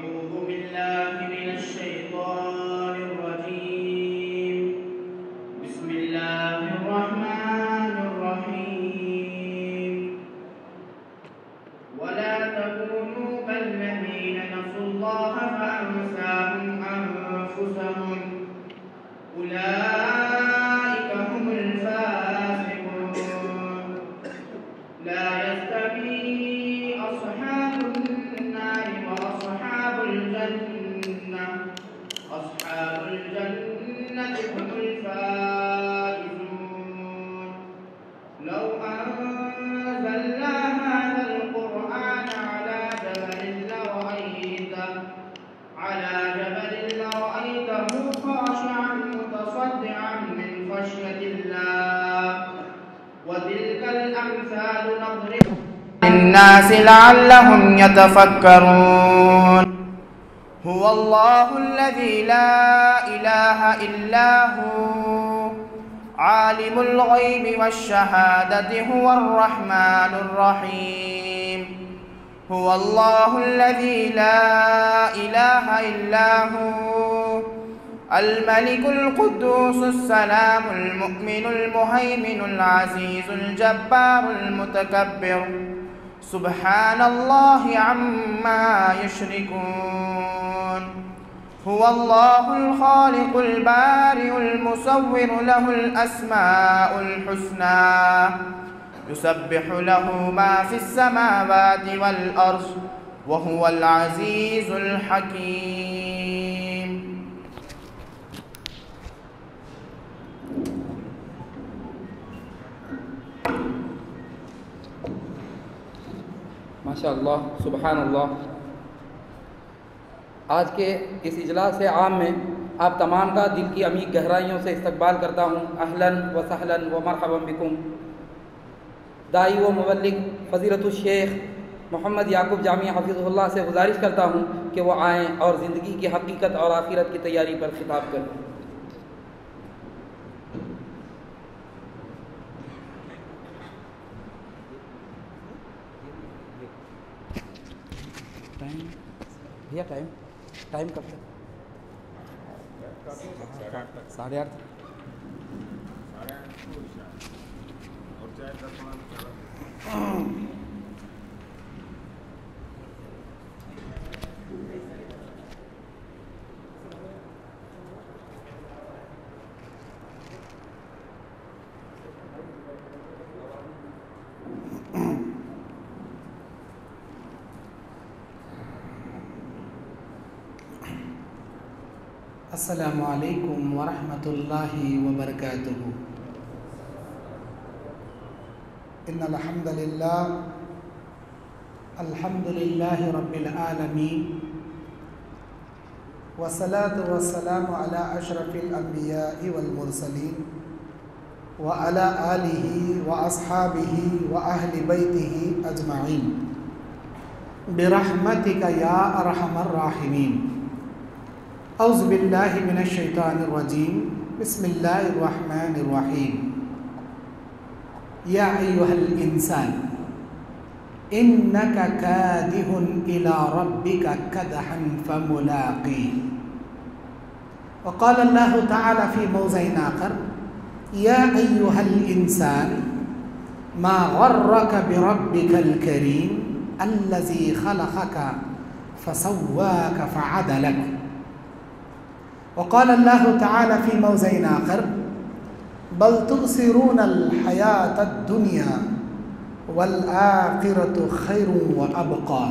أعوذ بالله من الشيطان الرجيم. بسم الله الرحمن الرحيم. ولا تكونوا كالذين نسوا الله فأنساهم أنفسهم أولئك هم الفاسقون. لا يستوي أصحاب النار وأصحاب الجنة هم الفائزون. لو أنزلنا هذا القرآن على جبل لرأيته خاشعا متصدعا من خشية الله. وتلك الأمثال نضربها للناس لعلهم يتفكرون. هو الله الذي لا إله إلا هو عالم الغيب والشهادة هو الرحمن الرحيم. هو الله الذي لا إله إلا هو الملك القدوس السلام المؤمن المهيمن العزيز الجبار المتكبر. سبحان الله عما يشركون. هو الله الخالق البارئ المصور له الأسماء الحسنى يسبح له ما في السماوات والأرض وهو العزيز الحكيم. ماشاء اللہ، سبحان اللہ۔ آج کے اس اجلاس عام میں آپ تمام کا دل کی عمیق گہرائیوں سے استقبال کرتا ہوں۔ اہلاً و سہلاً و مرحبا بکم۔ داعی و مبلغ فضیلت الشیخ محمد یعقوب جامی حفظہ اللہ سے گزارش کرتا ہوں کہ وہ آئیں اور زندگی کی حقیقت اور آخرت کی تیاری پر خطاب کریں۔ ٹائم کب تک؟ 8:30۔ السلام علیکم ورحمۃ اللہ وبرکاتہ۔ ان الحمد للہ رب العالمین والصلاة والسلام علی اشرف الانبیاء والمرسلین وعلی آلہ واصحابہ واہل بیتہ اجمعین برحمتک یا ارحم الراحمین۔ اعوذ باللہ من الشیطان الرجیم، بسم اللہ الرحمن الرحیم۔ یا ایہا الانسان انک کادح الی ربک کدحا فملاقیہ۔ وقال اللہ تعالی فی موضع آخر یا ایہا الانسان ما غرک بربک الکریم الذی خلقک فسواک فعدلک۔ وقال اللہ تعالی فی موضع آخر بل تؤثرون الحیاة الدنیا والآخرة خیر وابقى۔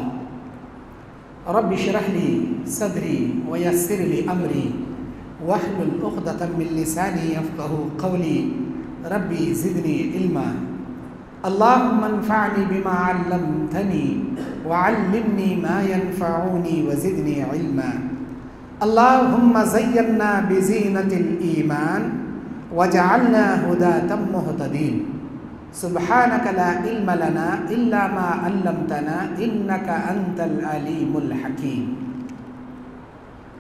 رب اشرح لی صدری ویسر لی امری واحلل عقدۃ من لسانی یفقہوا قولی۔ ربی زدنی علما۔ اللہم انفعنی بما علمتنی وعلمنی ما ینفعنی وزدنی علما۔ اللہم زینا بزینۃ الایمان وجعلنا ہداۃ مہتدین۔ سبحانک لا علم لنا الا ما علمتنا انک انت العلیم الحکیم۔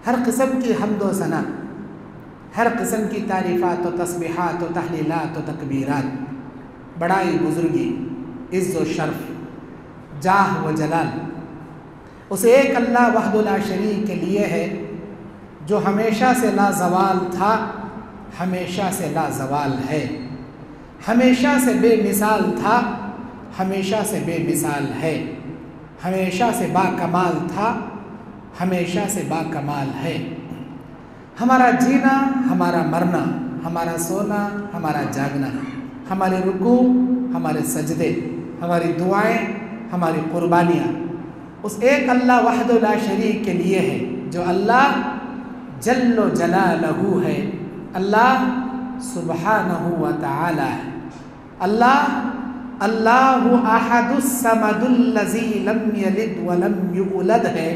ہر قسم کی حمد و ثنا، ہر قسم کی تعریفات و تسبیحات و تحلیلات و تکبیرات، بڑائی بزرگی، عز و شرف، جاہ و جلال اس ایک اللہ وحدہ لا شریک کے لیے ہے جو ہمیشہ سے لازوال تھا، ہمیشہ سے لازوال ہے، ہمیشہ سے بے مثال تھا، ہمیشہ سے بے مثال ہے، ہمیشہ سے با کمال تھا، ہمیشہ سے با کمال ہے۔ ہمارا جینا، ہمارا مرنا، ہمارا سونا، ہمارا جاگنا، ہمارے رکوع، ہمارے سجدے، ہماری دعائیں، ہماری قربانیاں اس ایک اللہ وحدہ لا شریک کے لیے ہے جو اللہ جل جلالہ ہے، اللہ سبحانہ و تعالی ہے۔ اللہ احد الصمد الذی لم یلد ولم یولد ہے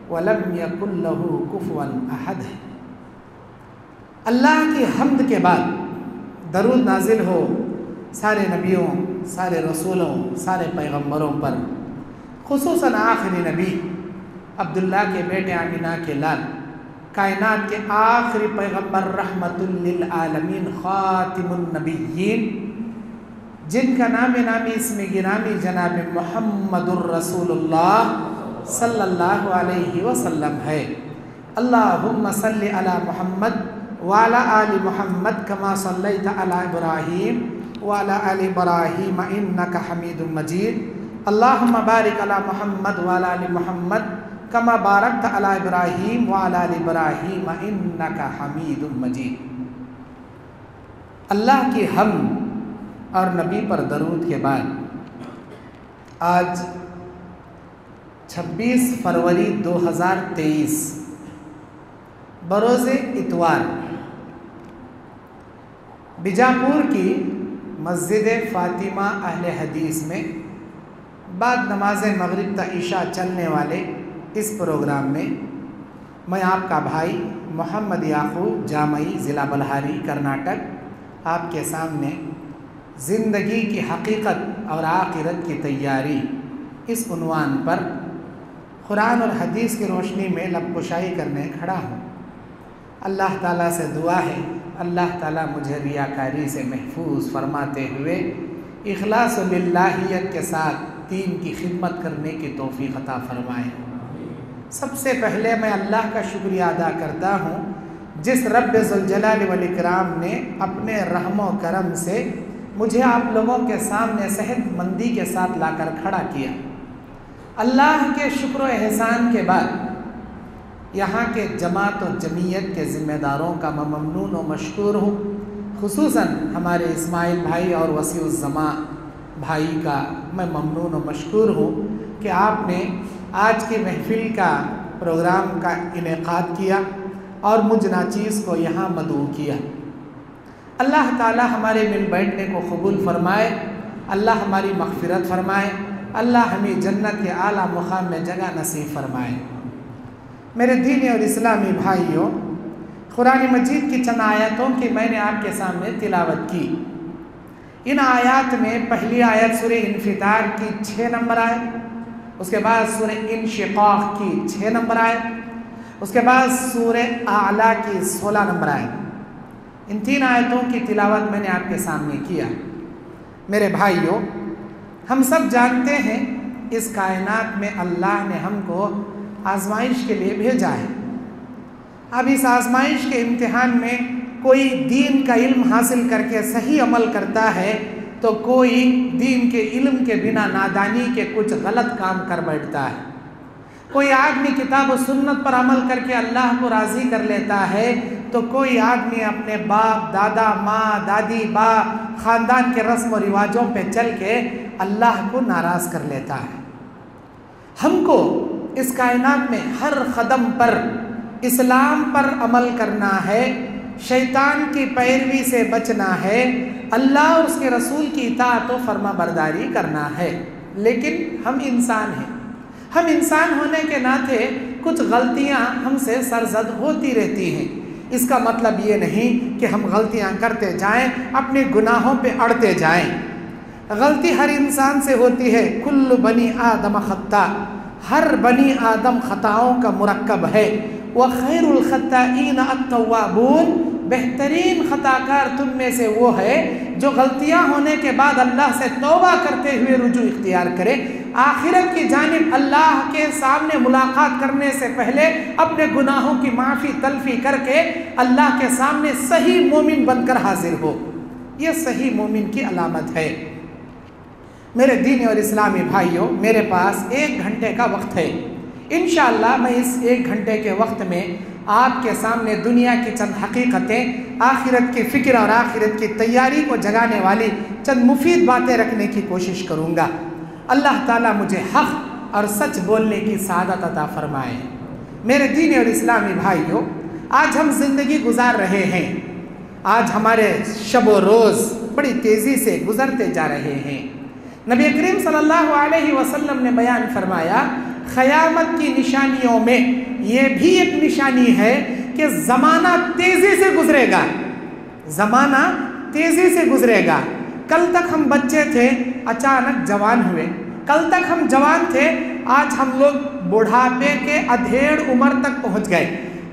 ولم یکن لہ کفوا احد ہے۔ اللہ کی حمد کے بعد درود نازل ہو سارے نبیوں، سارے رسولوں، سارے پیغمبروں پر، خصوصاً آخری نبی عبداللہ کے بیٹے آمینہ کے لال، کائنات کے آخری پیغمبر، رحمت للعالمین، خاتم النبیین، جن کا نامی اسم گرامی جناب محمد الرسول اللہ صلی اللہ علیہ وسلم ہے۔ اللہم صلی علی محمد وعلی آل محمد کما صلیت علی ابراہیم وعلی آل ابراہیم انکا حمید مجید۔ اللہم بارک علی محمد وعلی آل محمد کما بارکت علی ابراہیم وعلی آل ابراہیم انکا حمید مجید۔ اللہ کی حمد اور نبی پر درود کے بعد آج 26 فروری 2023 بروز اتوار بیجاپور کی مسجد فاطمہ اہل حدیث میں بعد نماز مغرب تا عشاء چلنے والے اس پروگرام میں میں آپ کا بھائی محمد یعقوب جامعی، ضلع بلہاری، کرناٹک، آپ کے سامنے زندگی کی حقیقت اور آخرت کی تیاری اس عنوان پر قرآن اور حدیث کی روشنی میں لب کشائی کرنے کھڑا ہوں۔ اللہ تعالیٰ سے دعا ہے اللہ تعالیٰ مجھے ریاکاری سے محفوظ فرماتے ہوئے اخلاص و للہیت کے ساتھ دین کی خدمت کرنے کی توفیق عطا فرمائے۔ سب سے پہلے میں اللہ کا شکریہ ادا کرتا ہوں جس رب ذوالجلال والاکرام نے اپنے رحم و کرم سے مجھے آپ لوگوں کے سامنے صحت مندی کے ساتھ لا کر کھڑا کیا۔ اللہ کے شکر و احسان کے بعد یہاں کے جماعت و جمعیت کے ذمہ داروں کا میں ممنون و مشکور ہوں، خصوصاً ہمارے اسماعیل بھائی اور وسیع الزماں بھائی کا میں ممنون و مشکور ہوں کہ آپ نے آج کی محفل کا پروگرام کا انعقاد کیا اور مجھ ناچیز کو یہاں مدعو کیا۔ اللہ تعالی ہمارے مل بیٹھنے کو قبول فرمائے، اللہ ہماری مغفرت فرمائے، اللہ ہمیں جنت کے اعلیٰ مقام میں جگہ نصیب فرمائے۔ میرے دینی اور اسلامی بھائیوں، قرآن مجید کی چند آیاتوں کی میں نے آپ کے سامنے تلاوت کی۔ ان آیات میں پہلی آیت سورہ انفطار کی 6 نمبر آیت، اس کے بعد سورہ انشقاق کی 6 نمبر آیت، اس کے بعد سورہ اعلیٰ کی 16 نمبر آیت، ان 3 آیتوں کی تلاوت میں نے آپ کے سامنے کیا۔ میرے بھائیوں، ہم سب جانتے ہیں اس کائنات میں اللہ نے ہم کو آزمائش کے لیے بھیجا ہے۔ اب اس آزمائش کے امتحان میں کوئی دین کا علم حاصل کر کے صحیح عمل کرتا ہے تو کوئی دین کے علم کے بنا نادانی کے کچھ غلط کام کر بیٹھتا ہے۔ کوئی آدمی کتاب و سنت پر عمل کر کے اللہ کو راضی کر لیتا ہے تو کوئی آدمی اپنے باپ، دادا، ماں، دادی، با خاندان کے رسم و رواجوں پہ چل کے اللہ کو ناراض کر لیتا ہے۔ ہم کو اس کائنات میں ہر قدم پر اسلام پر عمل کرنا ہے، شیطان کی پیروی سے بچنا ہے، اللہ اور اس کے رسول کی اطاعت و فرما برداری کرنا ہے۔ لیکن ہم انسان ہیں، ہم انسان ہونے کے ناطے کچھ غلطیاں ہم سے سرزد ہوتی رہتی ہیں۔ اس کا مطلب یہ نہیں کہ ہم غلطیاں کرتے جائیں، اپنے گناہوں پہ اڑتے جائیں۔ غلطی ہر انسان سے ہوتی ہے، کل بنی آدم خطا، ہر بنی آدم خطاؤں کا مرکب ہے۔ وخیر الخطائین التوابون، بہترین خطا کار تم میں سے وہ ہے جو غلطیاں ہونے کے بعد اللہ سے توبہ کرتے ہوئے رجوع اختیار کرے۔ آخرت کی جانب اللہ کے سامنے ملاقات کرنے سے پہلے اپنے گناہوں کی معافی تلفی کر کے اللہ کے سامنے صحیح مومن بن کر حاضر ہو. یہ صحیح مومن کی علامت ہے. میرے دینی اور اسلامی بھائیوں، میرے پاس 1 گھنٹے کا وقت ہے. انشاءاللہ میں اس 1 گھنٹے کے وقت میں آپ کے سامنے دنیا کی چند حقیقتیں، آخرت کی فکر اور آخرت کی تیاری کو جگانے والی چند مفید باتیں رکھنے کی کوشش کروں گا. اللہ تعالیٰ مجھے حق اور سچ بولنے کی سعادت عطا فرمائے. میرے دینی اور اسلامی بھائیوں، آج ہم زندگی گزار رہے ہیں. آج ہمارے شب و روز بڑی تیزی سے گزرتے جا رہے ہیں. نبی کریم صلی اللہ علیہ وسلم نے بیان فرمایا، قیامت کی نشانیوں میں یہ بھی ایک نشانی ہے کہ زمانہ تیزی سے گزرے گا. زمانہ تیزی سے گزرے گا. کل تک ہم بچے تھے، اچانک جوان ہوئے. کل تک ہم جوان تھے، آج ہم لوگ بڑھاپے کے ادھیڑ عمر تک پہنچ گئے.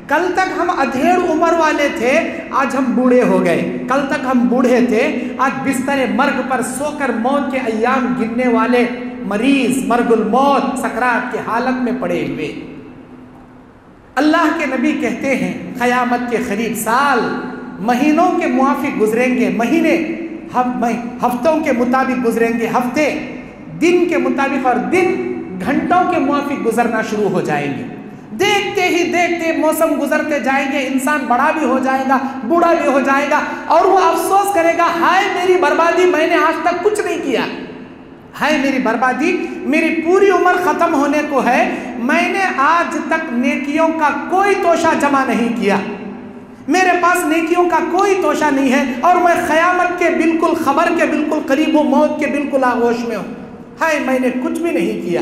کل تک ہم ادھیڑ عمر والے تھے، آج ہم بوڑھے ہو گئے. کل تک ہم بوڑھے تھے، آج بستر مرگ پر سو کر موت کے ایام گننے والے مریض، مرگ الموت، سکرات کی حالت میں پڑے ہوئے. اللہ کے نبی کہتے ہیں قیامت کے قریب سال مہینوں کے موافق گزریں گے، مہینے ہفتوں کے مطابق گزریں گے، ہفتے دن کے مطابق، اور دن گھنٹوں کے موافق گزرنا شروع ہو جائیں گے. دیکھتے ہی دیکھتے موسم گزرتے جائیں گے. انسان بڑا بھی ہو جائے گا، بوڑھا بھی ہو جائے گا، اور وہ افسوس کرے گا، ہائے میری بربادی، میں نے آج تک کچھ نہیں کیا. ہائے میری بربادی، میری پوری عمر ختم ہونے کو ہے، میں نے آج تک نیکیوں کا کوئی توشہ جمع نہیں کیا. میرے پاس نیکیوں کا کوئی توشہ نہیں ہے، اور میں قیامت کے بالکل خبر کے بالکل قریب ہوں، موت کے بالکل آغوش میں ہوں. ہائے میں نے کچھ بھی نہیں کیا.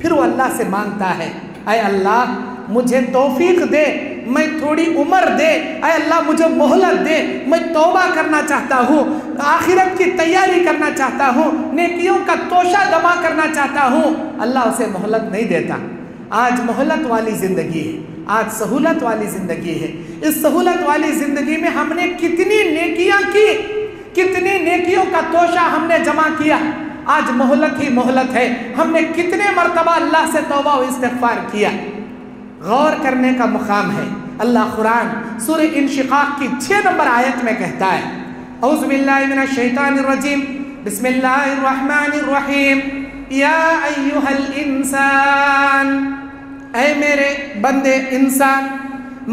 پھر وہ اللہ سے مانگتا ہے، اے اللہ مجھے توفیق دے، میں تھوڑی عمر دے، اے اللہ مجھے مہلت دے، میں توبہ کرنا چاہتا ہوں، آخرت کی تیاری کرنا چاہتا ہوں، نیکیوں کا توشہ جمع کرنا چاہتا ہوں. اللہ اسے مہلت نہیں دیتا. آج مہلت والی زندگی ہے، آج سہولت والی زندگی ہے. اس سہولت والی زندگی میں ہم نے کتنی نیکیاں کی، کتنی نیکیوں کا توشہ ہم نے جمع کیا. آج مہلت ہی مہلت ہے. ہم نے کتنے مرتبہ اللہ سے توبہ و استغفار کیا. غور کرنے کا مقام ہے. اللہ قرآن سورہ انشقاق کی 6 نمبر آیت میں کہتا ہے، اعوذ باللہ من الشیطان الرجیم، بسم اللہ الرحمن الرحیم، یا ایہا الانسان، اے میرے بندے انسان،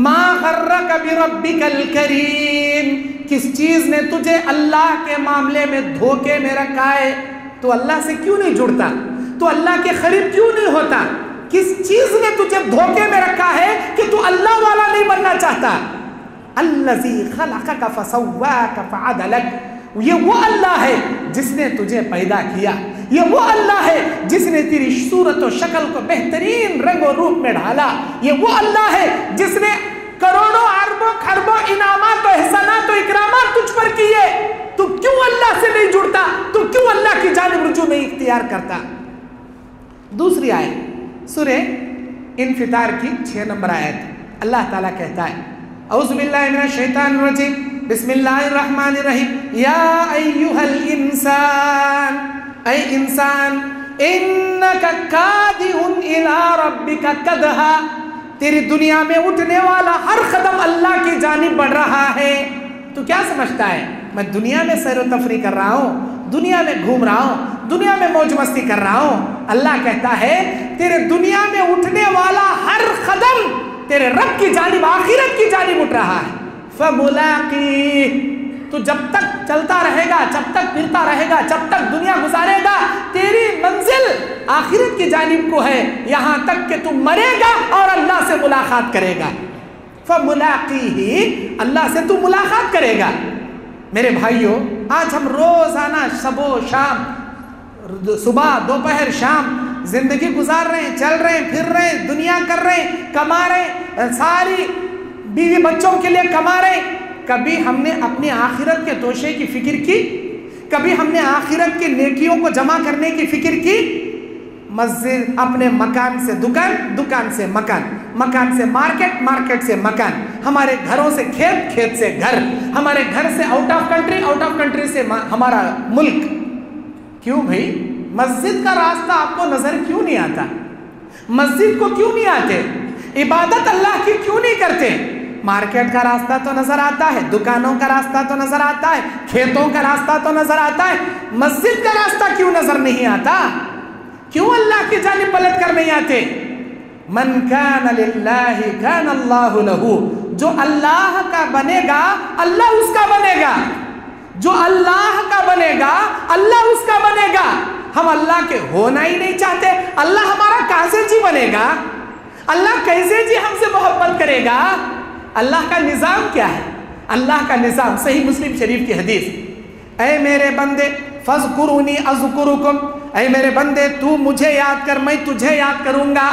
ما غرک بربک الکریم، کس چیز نے تجھے اللہ کے معاملے میں دھوکے میں رکھا ہے؟ تو اللہ سے کیوں نہیں جڑتا؟ تو اللہ کے قریب کیوں نہیں ہوتا؟ کس چیز نے تجھے دھوکے میں رکھا ہے کہ تو اللہ والا نہیں بننا چاہتا؟ الذی خلقک فسواک فعدلک، یہ وہ اللہ ہے جس نے تجھے پیدا کیا. یہ وہ اللہ ہے جس نے تیری صورت و شکل کو بہترین رنگ و روپ میں ڈھالا. یہ وہ اللہ ہے جس نے کروڑوں اربوں خربوں انعامات و احسانات و اکرامات تجھ پر کیے. تو کیوں اللہ سے نہیں جڑتا؟ تو کیوں اللہ کی جانب رجوع نہیں اختیار کرتا؟ دوسری آیت سورہ انفطار کی 6 نمبر آیت، اللہ تعالیٰ کہتا ہے، اعوذ باللہ من الشیطان الرجیم، بسم اللہ الرحمن الرحیم، یا ایہا الانسان، اے انسان، انک کادح الی ربک کدحا، تیری دنیا میں اٹھنے والا ہر قدم اللہ کی جانب بڑھ رہا ہے. تو کیا سمجھتا ہے؟ میں دنیا میں سیر و تفریح کر رہا ہوں، دنیا میں گھوم رہا ہوں، دنیا میں موج مستی کر رہا ہوں. اللہ کہتا ہے تیرے دنیا میں اٹھنے والا ہر قدم تیرے رب کی جانب، آخرت کی جانب اٹھ رہا ہے. فملاقی، تو جب تک چلتا رہے گا، جب تک پھرتا رہے گا، جب تک دنیا گزارے گا، تیری منزل آخرت کی جانب کو ہے، یہاں تک کہ تو مرے گا اور اللہ سے ملاقات کرے گا. فملاقی، اللہ سے تو ملاقات کرے گا. میرے بھائیوں، آج ہم روزانہ شب و شام، صبح دوپہر شام زندگی گزار رہے ہیں، چل رہے ہیں، پھر رہے ہیں، دنیا کر رہے ہیں، کما رہے ہیں، ساری بیوی بچوں کے لیے کما رہے ہیں. کبھی ہم نے اپنی آخرت کے توشے کی فکر کی؟ کبھی ہم نے آخرت کی نیکیوں کو جمع کرنے کی فکر کی؟ مسجد، اپنے مکان سے دکان، دکان سے مکان، مکان سے مارکیٹ، مارکیٹ سے مکان، ہمارے گھروں سے کھیت، کھیت سے گھر، ہمارے گھر سے out of country, out of country سے ہمارا ملک. کیوں بھائی؟ مسجد کا راستہ آپ کو نظر کیوں نہیں آتا؟ مسجد کو کیوں نہیں آتے؟ عبادت اللہ کی کیوں نہیں کرتے؟ مارکیٹ کا راستہ تو نظر آتا ہے، دکانوں کا راستہ تو نظر آتا ہے، کھیتوں کا راستہ تو نظر آتا ہے، مسجد کا راستہ کیوں نظر نہیں آتا؟ کیوں اللہ کی جانب پلٹ کر نہیں آتے؟ من کان للہ کان اللہ لہ، جو اللہ کا بنے گا اللہ اس کا بنے گا، جو اللہ کا بنے گا اللہ اس کا بنے گا۔ ہم اللہ کے ہونا ہی نہیں چاہتے، اللہ ہمارا کیسے جی بنے گا؟ اللہ کیسے جی ہم سے محبت کرے گا؟ اللہ کا نظام کیا ہے؟ اللہ کا نظام صحیح مسلم شریف کی حدیث، اے میرے بندے فاذکرونی اذکرکم، اے میرے بندے تو مجھے یاد کر میں تجھے یاد کروں گا۔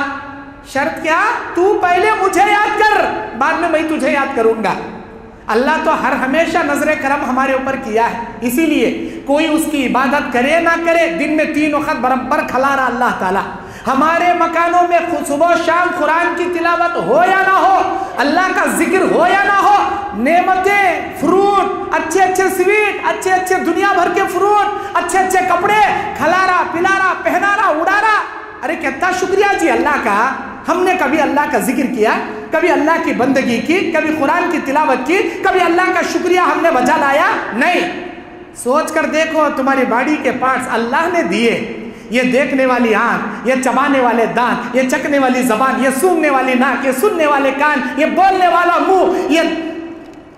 شرط کیا؟ تو پہلے مجھے یاد کر، بعد میں تجھے یاد کروں گا۔ اللہ تو ہر ہمیشہ نظر کرم ہمارے اوپر کیا ہے، اسی لیے کوئی اس کی عبادت کرے نہ کرے دن میں 3 وقت برابر کھلا رہا اللہ تعالیٰ۔ ہمارے مکانوں میں صبح و شام قرآن کی تلاوت ہو یا نہ ہو، اللہ کا ذکر ہو یا نہ ہو، نعمتیں، فروٹ، اچھے اچھے سویٹ، اچھے اچھے دنیا بھر کے فروٹ، اچھے اچھے کپڑے، کھلا رہا، پلا رہا، پہنا رہا، اڑا رہا۔ ارے کتنا شکریہ جی اللہ کا، ہم نے کبھی اللہ کا ذکر کیا، کبھی اللہ کی بندگی کی، کبھی قرآن کی تلاوت کی، کبھی اللہ کا شکریہ ہم نے بجا لایا؟ نہیں۔ سوچ کر دیکھو تمہاری باڈی کے پارٹس اللہ نے دیے، یہ دیکھنے والی آنکھ، یہ چبانے والے دانت، یہ چکنے والی زبان، یہ سونگنے والی ناک، یہ سننے والے کان، یہ بولنے والا منہ، یہ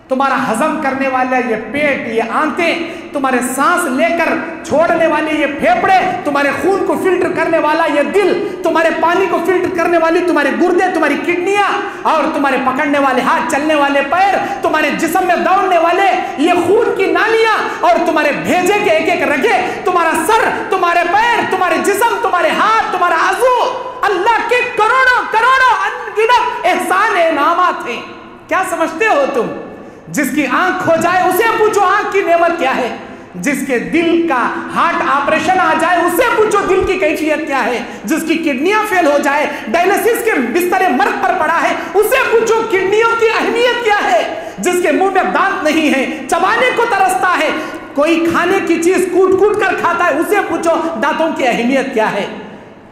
تمہارا ہضم کرنے والا یہ پیٹ، یہ آنتیں، تمہارے سانس لے کر چھوڑنے والے یہ پھیپھڑے، تمہارے خون کو فلٹر کرنے والا یہ دل، تمہارے پانی کو فلٹر کرنے والی تمہارے گردے، تمہاری کڈنیاں، اور تمہارے پکڑنے والے ہاتھ، چلنے والے پیر، تمہارے جسم میں دوڑنے والے یہ خون کی نالیاں، اور تمہارے بھیجے کے ایک ایک رگے، تمہارا سر، تمہارے پیر، تمہارے جسم، تمہارے ہاتھ، تمہارا عضو، اللہ کے کروڑوں کروڑوں انگنت احسان انعامات ہیں۔ کیا سمجھتے ہو تم؟ جس کی آنکھ کھو جائے اسے پوچھو آنکھ کی نعمت کیا ہے، جس کے دل کا ہارٹ آپریشن آ جائے اسے پوچھو دل کی کیفیت کیا ہے، جس کی کڈنیاں فیل ہو جائے، ڈائلسس کے بستر مرگ پر پڑا ہے اسے پوچھو کڈنیوں کی اہمیت کیا ہے، جس کے منہ میں دانت نہیں ہے، چبانے کو ترستا ہے، کوئی کھانے کی چیز کوٹ کوٹ کر کھاتا ہے اسے پوچھو دانتوں کی اہمیت کیا ہے،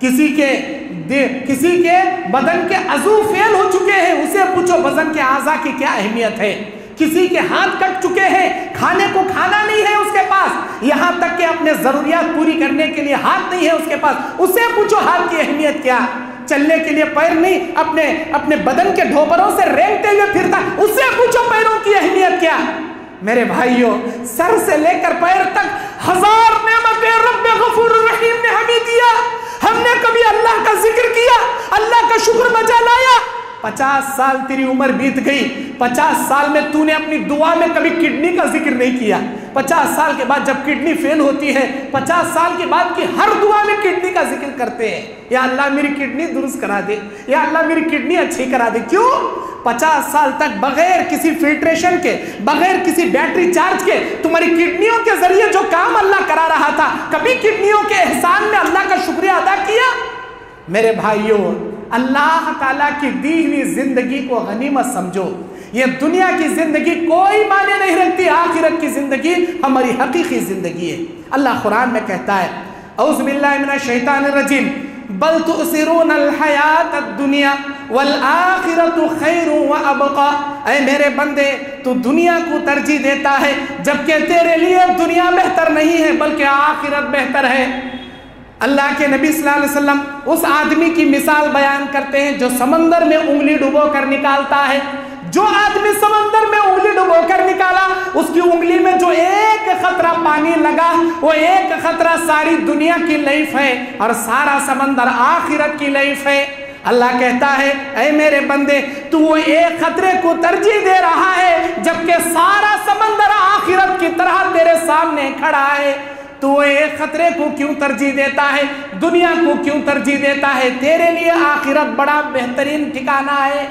کسی کے بدن کے عضو فیل ہو چکے ہیں اسے پوچھو بدن کے اعضاء کی کیا اہمیت ہے، کسی کے ہاتھ کٹ چکے ہیں، کھانے کو کھانا نہیں ہے اس کے پاس، یہاں تک کہ اپنے ضروریات پوری کرنے کے لیے ہاتھ نہیں ہے اس کے پاس، اسے پوچھو ہاتھ کی اہمیت کیا، چلنے کے لیے پیر نہیں، اپنے بدن کے ڈھوبروں سے رینگتے ہوئے پھرتا، اسے پوچھو پیروں کی اہمیت کیا۔ میرے بھائیوں، سر سے لے کر پیر تک 1000 نعمتیں رب غفور الرحیم نے ہمیں دیا، ہم نے کبھی اللہ کا ذکر کیا، اللہ کا شکر بجا لایا؟ 50 سال تیری عمر بیت گئی، 50 سال میں تو نے اپنی دعا میں کبھی کڈنی کا ذکر نہیں کیا، 50 سال کے بعد جب کڈنی فیل ہوتی ہے 50 سال کے بعد کی ہر دعا میں کڈنی کا ذکر کرتے ہیں، یا اللہ میری کڈنی درست کرا دے، یا اللہ میری کڈنی اچھی کرا دے۔ کیوں؟ 50 سال تک بغیر کسی فلٹریشن کے، بغیر کسی بیٹری چارج کے تمہاری کڈنیوں کے ذریعے جو کام اللہ کرا رہا تھا، کبھی کڈنیوں کے احسان میں اللہ کا شکریہ ادا کیا؟ میرے بھائیوں، اللہ تعالیٰ کی دی ہوئی زندگی کو غنیمت سمجھو، یہ دنیا کی زندگی کوئی معنی نہیں رکھتی، آخرت کی زندگی ہماری حقیقی زندگی ہے۔ اللہ قرآن میں کہتا ہے اعوذ باللہ من الشیطان الرجیم بل تؤثرون الحیات الدنیا والآخرت خیر وابقا، اے میرے بندے تو دنیا کو ترجیح دیتا ہے جبکہ تیرے لیے دنیا بہتر نہیں ہے بلکہ آخرت بہتر ہے۔ اللہ کے نبی صلی اللہ علیہ وسلم اس آدمی کی مثال بیان کرتے ہیں جو سمندر میں انگلی ڈبو کر نکالتا ہے، جو آدمی سمندر میں انگلی ڈبو کر نکالا اس کی انگلی میں جو ایک قطرہ پانی لگا وہ ایک قطرہ ساری دنیا کی لائف ہے اور سارا سمندر آخرت کی لائف ہے۔ اللہ کہتا ہے اے میرے بندے تو وہ ایک قطرے کو ترجیح دے رہا ہے جبکہ سارا سمندر آخرت کی طرح تیرے سامنے کھڑا ہے، تو وہ ایک خطرے کو کیوں ترجیح دیتا ہے، دنیا کو کیوں ترجیح دیتا ہے؟ تیرے لیے آخرت بڑا بہترین ٹھکانہ ہے۔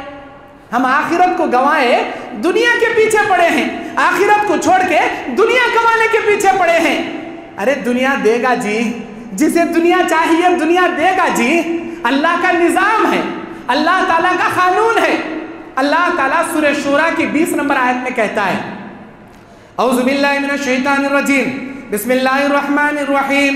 ہم آخرت کو گوائے دنیا کے پیچھے پڑے ہیں، آخرت کو چھوڑ کے دنیا کمانے کے پیچھے پڑے ہیں۔ ارے دنیا دے گا جی، جسے دنیا چاہیے دنیا دے گا جی، اللہ کا نظام ہے، اللہ تعالیٰ کا قانون ہے۔ اللہ تعالیٰ سورہ شورى کی 20 نمبر آیت میں کہتا ہے اعوذ باللہ من الشیطان الرجیم بسم اللہ الرحمن الرحیم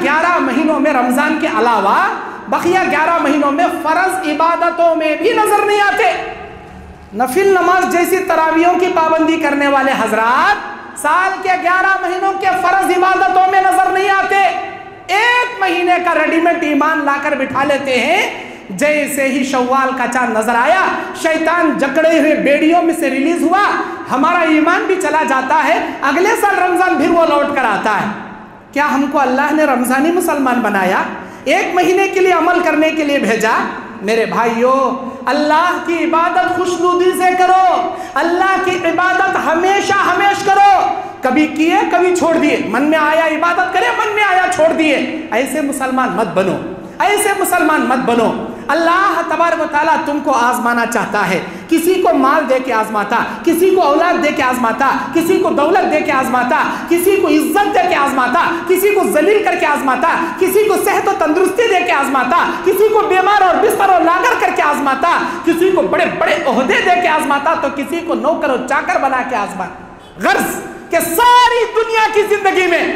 11 مہینوں میں، رمضان کے علاوہ بقیہ 11 مہینوں میں فرض عبادتوں میں بھی نظر نہیں آتے. نفل نماز جیسی تراویحوں کی پابندی کرنے والے حضرات سال کے 11 مہینوں کے فرض عبادتوں میں نظر نہیں آتے. ایک مہینے کا ریڈی میڈ ایمان لا کر بٹھا لیتے ہیں. جیسے ہی شوال کا چاند نظر آیا، شیطان جکڑے ہوئے بیڑیوں میں سے ریلیز ہوا، ہمارا ایمان بھی چلا جاتا ہے. اگلے سال رمضان پھر وہ لوٹ کر آتا ہے. کیا ہم کو اللہ نے رمضانی مسلمان بنایا؟ ایک مہینے کے لیے عمل کرنے کے لیے بھیجا؟ میرے بھائیوں، اللہ کی عبادت خوشنودی سے کرو. اللہ کی عبادت ہمیشہ ہمیشہ کرو. کبھی کیے کبھی چھوڑ دیے، من میں آیا عبادت کرے، من میں آیا چھوڑ دیے. ایسے مسلمان مت بنو، ایسے مسلمان مت بنو. اللہ تبارک و تعالیٰ تم کو آزمانا چاہتا ہے. کسی کو مال دے کے آزماتا، کسی کو اولاد دے کے آزماتا، کسی کو دولت دے کے آزماتا، کسی کو عزت دے کے آزماتا، کسی کو ذلیل کر کے آزماتا، کسی کو صحت و تندرستی دے کے آزماتا، کسی کو بیمار اور بستر اور لاغر کر کے آزماتا، کسی کو بڑے بڑے عہدے دے کے آزماتا، تو کسی کو نوکر و چاکر بنا کے آزماتا. غرض کہ ساری دنیا کی زندگی میں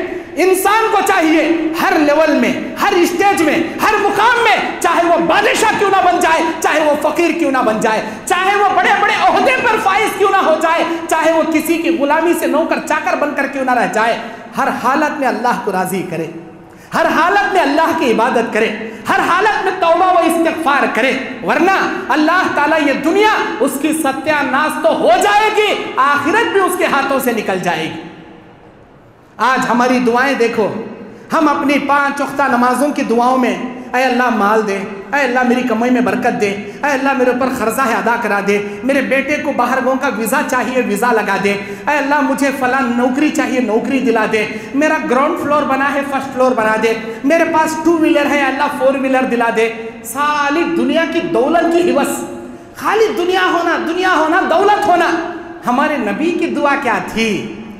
انسان کو چاہیے ہر لیول میں، ہر اسٹیج میں، ہر مقام میں، چاہے وہ بادشاہ کیوں نہ بن جائے، چاہے وہ فقیر کیوں نہ بن جائے، چاہے وہ بڑے بڑے عہدے پر فائز کیوں نہ ہو جائے، چاہے وہ کسی کی غلامی سے نوکر چاکر بن کر کیوں نہ رہ جائے، ہر حالت میں اللہ کو راضی کرے، ہر حالت میں اللہ کی عبادت کرے، ہر حالت میں توبہ و استغفار کرے. ورنہ اللہ تعالیٰ یہ دنیا اس کی ستیہ ناس تو ہو جائے گی، آخرت بھی اس کے ہاتھوں سے نکل جائے گی. آج ہماری دعائیں دیکھو، ہم اپنی 5 وقتہ نمازوں کی دعاؤں میں اے اللہ مال دے، اے اللہ میری کمائی میں برکت دے، اے اللہ میرے اوپر قرضہ ہے ادا کرا دے، میرے بیٹے کو باہر گاؤں کا ویزا چاہیے ویزا لگا دے، اے اللہ مجھے فلاں نوکری چاہیے نوکری دلا دے، میرا گراؤنڈ فلور بنا ہے فرسٹ فلور بنا دے، میرے پاس 2 ویلر ہے اللہ 4 ویلر دلا دے. ساری دنیا کی دولت کی حوث، خالی دنیا ہونا دولت ہونا. ہمارے نبی کی دعا کیا تھی؟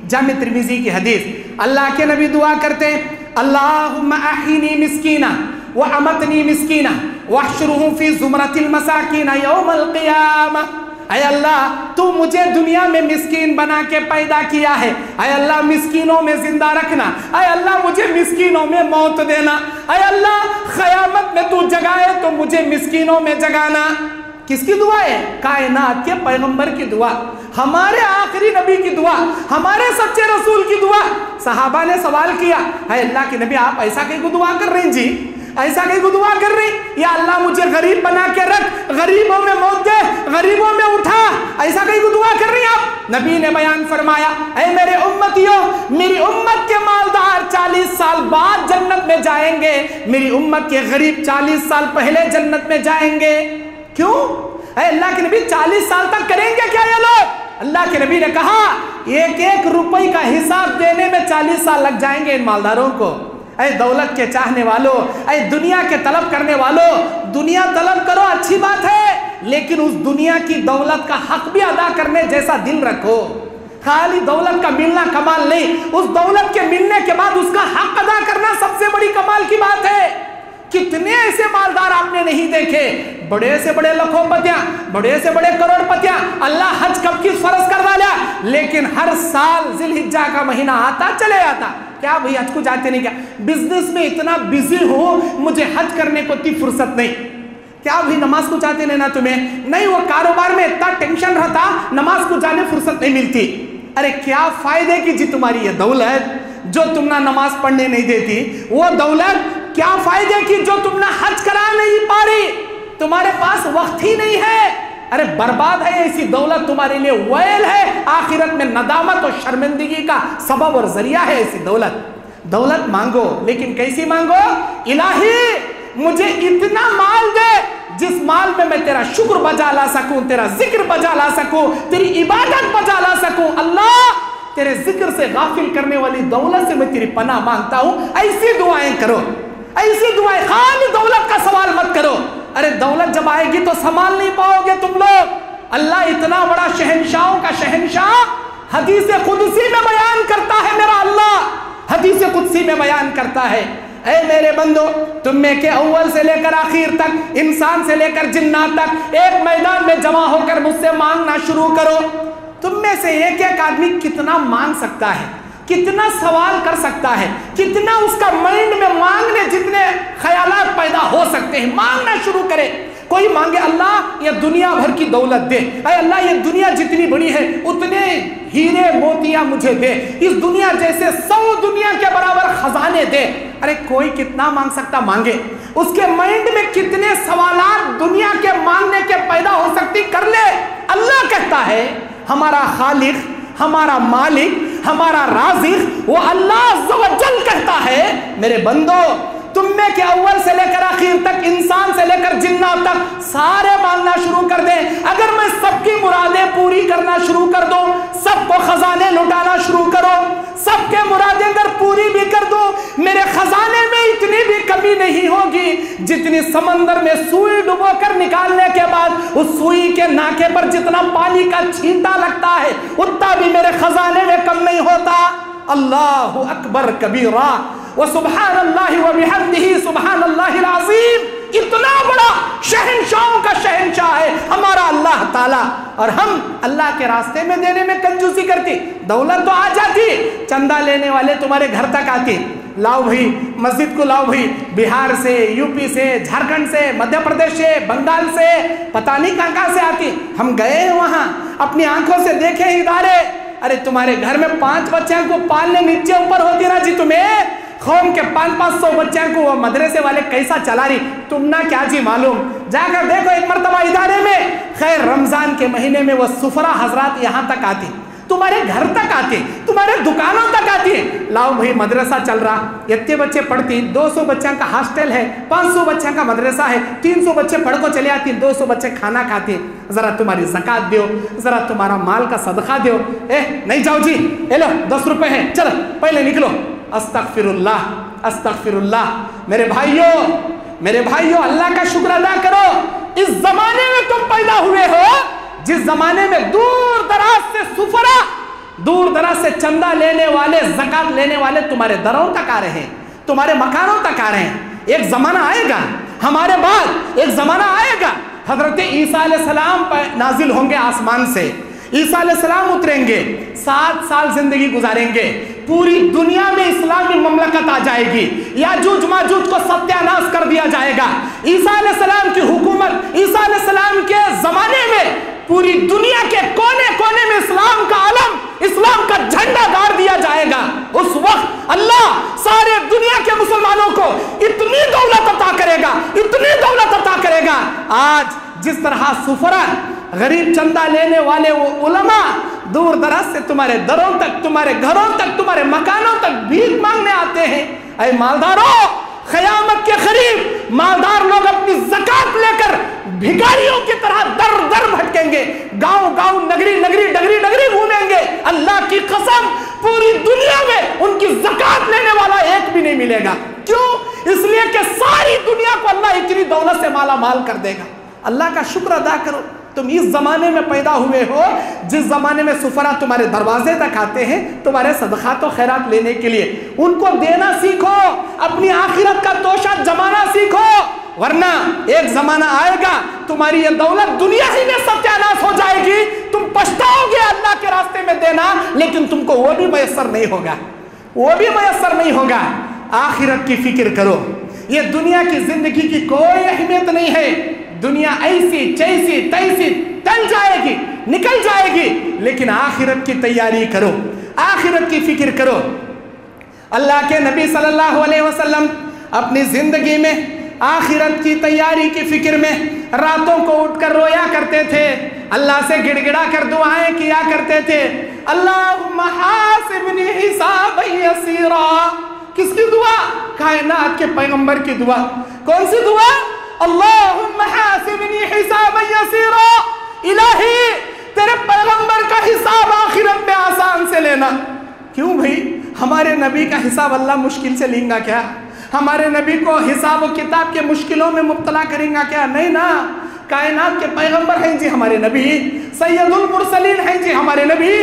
جامع ترمذی کی حدیث، اللہ کے نبی دعا کرتے ہیں اللہم احینی مسکینہ وامتنی مسکینہ واحشرہم فی زمرۃ المساکین یوم القیامہ. اے اللہ تو مجھے دنیا میں مسکین بنا کے پیدا کیا ہے، اے اللہ مسکینوں میں زندہ رکھنا، اے اللہ مجھے مسکینوں میں موت دینا، اے اللہ قیامت میں تو جگائے تو مجھے مسکینوں میں جگانا. کس کی دعا ہے؟ کائنات کے پیغمبر کی دعا، ہمارے آخری نبی کی دعا، ہمارے سچے رسول کی دعا. صحابہ نے سوال کیا، اے اللہ کے نبی آپ ایسا کہیں کو دعا کر رہے ہیں؟ جی ایسا کہیں کو دعا کر رہے ہیں، یا اللہ مجھے غریب بنا کے رکھ، غریبوں میں موت دے، غریبوں میں اٹھا، ایسا کہیں کو دعا کر رہے ہیں آپ؟ نبی نے بیان فرمایا، اے میرے امتیوں، میری امت کے مالدار 40 سال بعد جنت میں جائیں گے، میری امت کے غریب 40 سال پہلے جنت میں جائیں گے. کیوں؟ اے اللہ کے نبی 40 سال تک کریں گے کیا یہ لوگ؟ اللہ کے نبی نے کہا 1 روپے کا حساب دینے میں 40 سال لگ جائیں گے ان مالداروں کو. اے دولت کے چاہنے والوں، اے دنیا کے طلب کرنے والوں، دنیا طلب کرو اچھی بات ہے، لیکن اس دنیا کی دولت کا حق بھی ادا کرنے جیسا دل رکھو. خالی دولت کا ملنا کمال نہیں، اس دولت کے ملنے کے بعد اس کا حق ادا کرنا سب سے بڑی کمال کی بات ہے. کتنے ایسے مالدار آپ نے نہیں دیکھے، بڑے سے بڑے لکھوں پتیاں، بڑے سے بڑے کروڑ پتیاں، اللہ حج کب کی فرض کر ڈالا، لیکن ہر سال ذی الحجہ کا مہینہ آتا چلے آتا. کیا بھئی حج کو جاتے نہیں؟ کیا بزنس میں اتنا بزی ہوں مجھے حج کرنے کو اتنی فرصت نہیں؟ کیا بھئی نماز کو جاتے نہیں نا تمہیں؟ نہیں، وہ کاروبار میں اتنا ٹینشن رہتا نماز کو جانے فرصت نہیں ملتی. ارے کیا فائدے کی جی تمہاری یہ دولت جو تم نہ نماز پڑھنے نہیں دیتی، وہ دولت کیا فائدے کی جو تم نہ حج کرا نہیں پا رہی، تمہارے پاس وقت ہی نہیں ہے. ارے برباد ہے ایسی دولت، تمہارے لیے ویل ہے، آخرت میں ندامت اور شرمندگی کا سبب اور ذریعہ ہے ایسی دولت. دولت مانگو لیکن کیسی مانگو؟ الہی مجھے اتنا مال دے جس مال میں تیرا شکر بجا لا سکوں، تیرا ذکر بجا لا سکوں، تیری عبادت بجا لا سکوں. اللہ تیرے ذکر سے غافل کرنے والی دولت سے میں تیری پناہ مانگتا ہوں. ایسی دعائیں کرو، ایسی دعائیں، خالی دولت کا سوال مت کرو. ارے دولت جب آئے گی تو سنبھال نہیں پاؤ گے تم لوگ. اللہ اتنا بڑا شہنشاہوں کا شہنشاہ حدیث قدسی میں بیان کرتا ہے، میرا اللہ حدیث قدسی میں بیان کرتا ہے، اے میرے بندو تم میں کے اول سے لے کر آخر تک، انسان سے لے کر جنات تک ایک میدان میں جمع ہو کر مجھ سے مانگنا شروع کرو. تم میں سے ایک ایک آدمی کتنا مانگ سکتا ہے، کتنا سوال کر سکتا ہے, کتنا اس کا مائنڈ میں مانگنے جتنے خیالات پیدا ہو سکتے ہیں, مانگنا شروع کرے. کوئی مانگے اللہ یہ دنیا بھر کی دولت دے, اے اللہ یہ دنیا جتنی بڑی ہے اتنے ہیرے موتیاں مجھے دے, اس دنیا جیسے 100 دنیا کے برابر خزانے دے. ارے کوئی کتنا مانگ سکتا مانگے, اس کے مائنڈ میں کتنے سوالات دنیا کے مانگنے کے پیدا ہو سکتی کر لے. اللہ کہتا ہے ہمارا خالق, ہمارا مالک, ہمارا رازق وہ اللہ عز و جل کہتا ہے میرے بندو تم میں کہ اول سے لے کر آخر تک, انسان سے لے کر جنات تک سارے مانگنا شروع کر دیں. اگر میں سب کی مرادیں پوری کرنا شروع کر دوں, سب کو خزانے لٹانا شروع کرو, سب کے مرادیں اگر پوری بھی کر دوں, میرے خزانے میں اتنی بھی کمی نہیں ہوگی جتنی سمندر میں سوئی ڈبو کر نکالنے کے بعد اس سوئی کے ناکے پر جتنا پانی کا چھینٹا لگتا ہے اتنا بھی میرے خزانے میں کم نہیں ہوتا. اللہ اکبر کبیرہ وسبحان اللہ وبحمدہ سبحان اللہ العظیم. اتنا بڑا شہنشاہوں کا شہنشاہ ہے ہمارا اللہ تعالیٰ, اور ہم اللہ کے راستے میں دینے میں کنجوسی کرتی. دولت تو آ جاتی, چندہ لینے والے تمہارے گھر تک آتی, لاؤ بھائی مسجد کو لاؤ بھائی, بہار سے, یو پی سے, جھارکھنڈ سے, مدھیہ پردیش سے, بنگال سے, پتہ نہیں کہاں سے آتی. ہم گئے ہیں وہاں, اپنی آنکھوں سے دیکھے ادارے. ارے تمہارے گھر میں 5 بچوں کو پالنے نیچے اوپر ہوتی نا جی, تمہیں قوم کے 500 بچوں کو وہ مدرسے والے کیسا چلا رہی تم نہ کیا جی معلوم. جا کر دیکھو ایک مرتبہ ادارے میں, خیر رمضان کے مہینے میں وہ سفرا حضرات یہاں تک آتی, تمہارے گھر تک آتی, تمہارے دکانوں تک آتی. لاؤ بھائی مدرسہ چل رہا, اتنے بچے پڑھتی, 200 بچوں کا ہاسٹل ہے, 500 بچوں کا مدرسہ ہے, 300 بچے پڑھ کو چلے آتی, 200 بچے کھانا کھاتے. ذرا تمہاری زکات دیو, ذرا تمہارا مال کا صدقہ دیو. نہیں جاؤ جی, اے لو 10 روپے ہیں, چلو پہلے نکلو. استغفر اللہ استغفر اللہ. میرے بھائیوں اللہ کا شکر ادا کرو. اس زمانے میں تم پیدا ہوئے ہو جس زمانے میں دور دراز سے سفرا, دور دراز سے چندہ لینے والے, زکات لینے والے تمہارے دروں تک آ رہے ہیں, تمہارے مکانوں تک آ رہے ہیں. ایک زمانہ آئے گا ہمارے بعد, ایک زمانہ آئے گا حضرت عیسیٰ علیہ السلام پر نازل ہوں گے آسمان سے. عیسیٰ علیہ السلام اتریں گے, 7 سال زندگی گزاریں گے, پوری دنیا میں اسلامی مملکت آ جائے گی, یاجوج ماجوج کو ستیہ ناش کر دیا جائے گا. عیسیٰ علیہ السلام کی حکومت, عیسیٰ علیہ السلام کے زمانے میں پوری دنیا کے کونے کونے میں اسلام کا علم, اسلام کا جھنڈا گاڑ دیا جائے گا. اس وقت اللہ سارے دنیا کے مسلمانوں کو اتنی دولت عطا کرے گا, اتنی دولت عطا کرے گا. آج جس طرح سفرا غریب چندہ لینے والے وہ علماء دور دراز سے تمہارے دروں تک, تمہارے گھروں تک, تمہارے مکانوں تک بھیک مانگنے آتے ہیں. اے مالداروں, قیامت کے قریب مالدار لوگ اپنی زکات لے کر بھکاریوں کی طرح در در بھٹکیں گے, گاؤں گاؤں, نگری نگری, ڈگری ڈگری گھومیں گے. اللہ کی قسم پوری دنیا میں ان کی زکات لینے والا ایک بھی نہیں ملے گا. کیوں؟ اس لیے کہ ساری دنیا کو اللہ اتنی دولت سے مالا مال کر دے گا. اللہ کا شکر ادا کرو. تم اس زمانے میں پیدا ہوئے ہو جس زمانے میں سفرا تمہارے دروازے تک آتے ہیں تمہارے صدقات و خیرات لینے کے لیے. ان کو دینا سیکھو, اپنی آخرت کا توشہ جمانا سیکھو, ورنہ ایک زمانہ آئے گا تمہاری یہ دولت دنیا ہی میں ستیہ ناش ہو جائے گی. تم پچھتاؤ گے اللہ کے راستے میں دینا, لیکن تم کو وہ بھی میسر نہیں ہوگا, وہ بھی میسر نہیں ہوگا. آخرت کی فکر کرو. یہ دنیا کی زندگی کی کوئی اہمیت نہیں ہے. دنیا ایسی چیسی تیسی ٹل جائے گی, نکل جائے گی, لیکن آخرت کی تیاری کرو, آخرت کی فکر کرو. اللہ کے نبی صلی اللہ علیہ وسلم اپنی زندگی میں آخرت کی تیاری کی فکر میں راتوں کو اٹھ کر رویا کرتے تھے, اللہ سے گڑ گڑا کر دعائیں کیا کرتے تھے. اللہم حاسبنی حسابا یسیرا. کس کی دعا؟ کائنات کے پیغمبر کی دعا. کون سی دعا؟ اللہم حاسبنی حسابا یسیرا. الہی تیرے پیغمبر کا حساب آخرت میں آسان سے لینا. کیوں بھئی؟ ہمارے نبی کا حساب اللہ مشکل سے لیں گا کیا؟ ہمارے نبی کو حساب و کتاب کے مشکلوں میں مبتلا کریں گا کیا؟ نہیں نا. کائنات کے پیغمبر ہیں جی ہمارے نبی, سید المرسلین ہیں جی ہمارے نبی,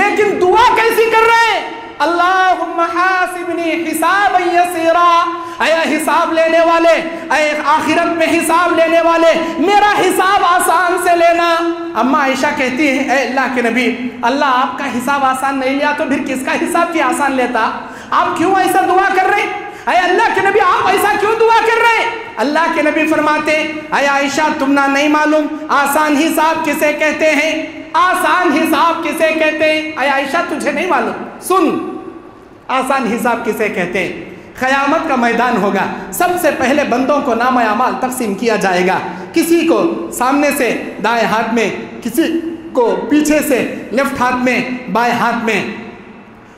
لیکن دعا کیسی کر رہے ہیں؟ اللہم حاسبنی حسابا یسیرا. اے حساب لینے والے، اے آخرت میں حساب لینے والے، میرا حساب آسان سے لینا۔ اما عائشہ کہتی ہیں اے اللہ کے نبی، اللہ آپ کا حساب آسان نہیں لیا تو پھر کس کا حساب کی آسان لیتا؟ آپ کیوں ایسا دعا کر رہے ہیں؟ اے اللہ کے نبی آپ ایسا کیوں دعا کر رہے ہیں؟ اللہ کے نبی فرماتے اے عائشہ تم نہ نہیں معلوم آسان حساب کسے کہتے ہیں؟ آسان حساب کسے کہتے ہیں؟ اے عائشہ تجھے نہیں معلوم؟ سن، آسان حساب کسے کہتے ہیں؟ قیامت کا میدان ہوگا، سب سے پہلے بندوں کو نام اعمال تقسیم کیا جائے گا، کسی کو سامنے سے دائیں ہاتھ میں، کسی کو پیچھے سے لیفٹ ہاتھ میں، بائیں ہاتھ میں۔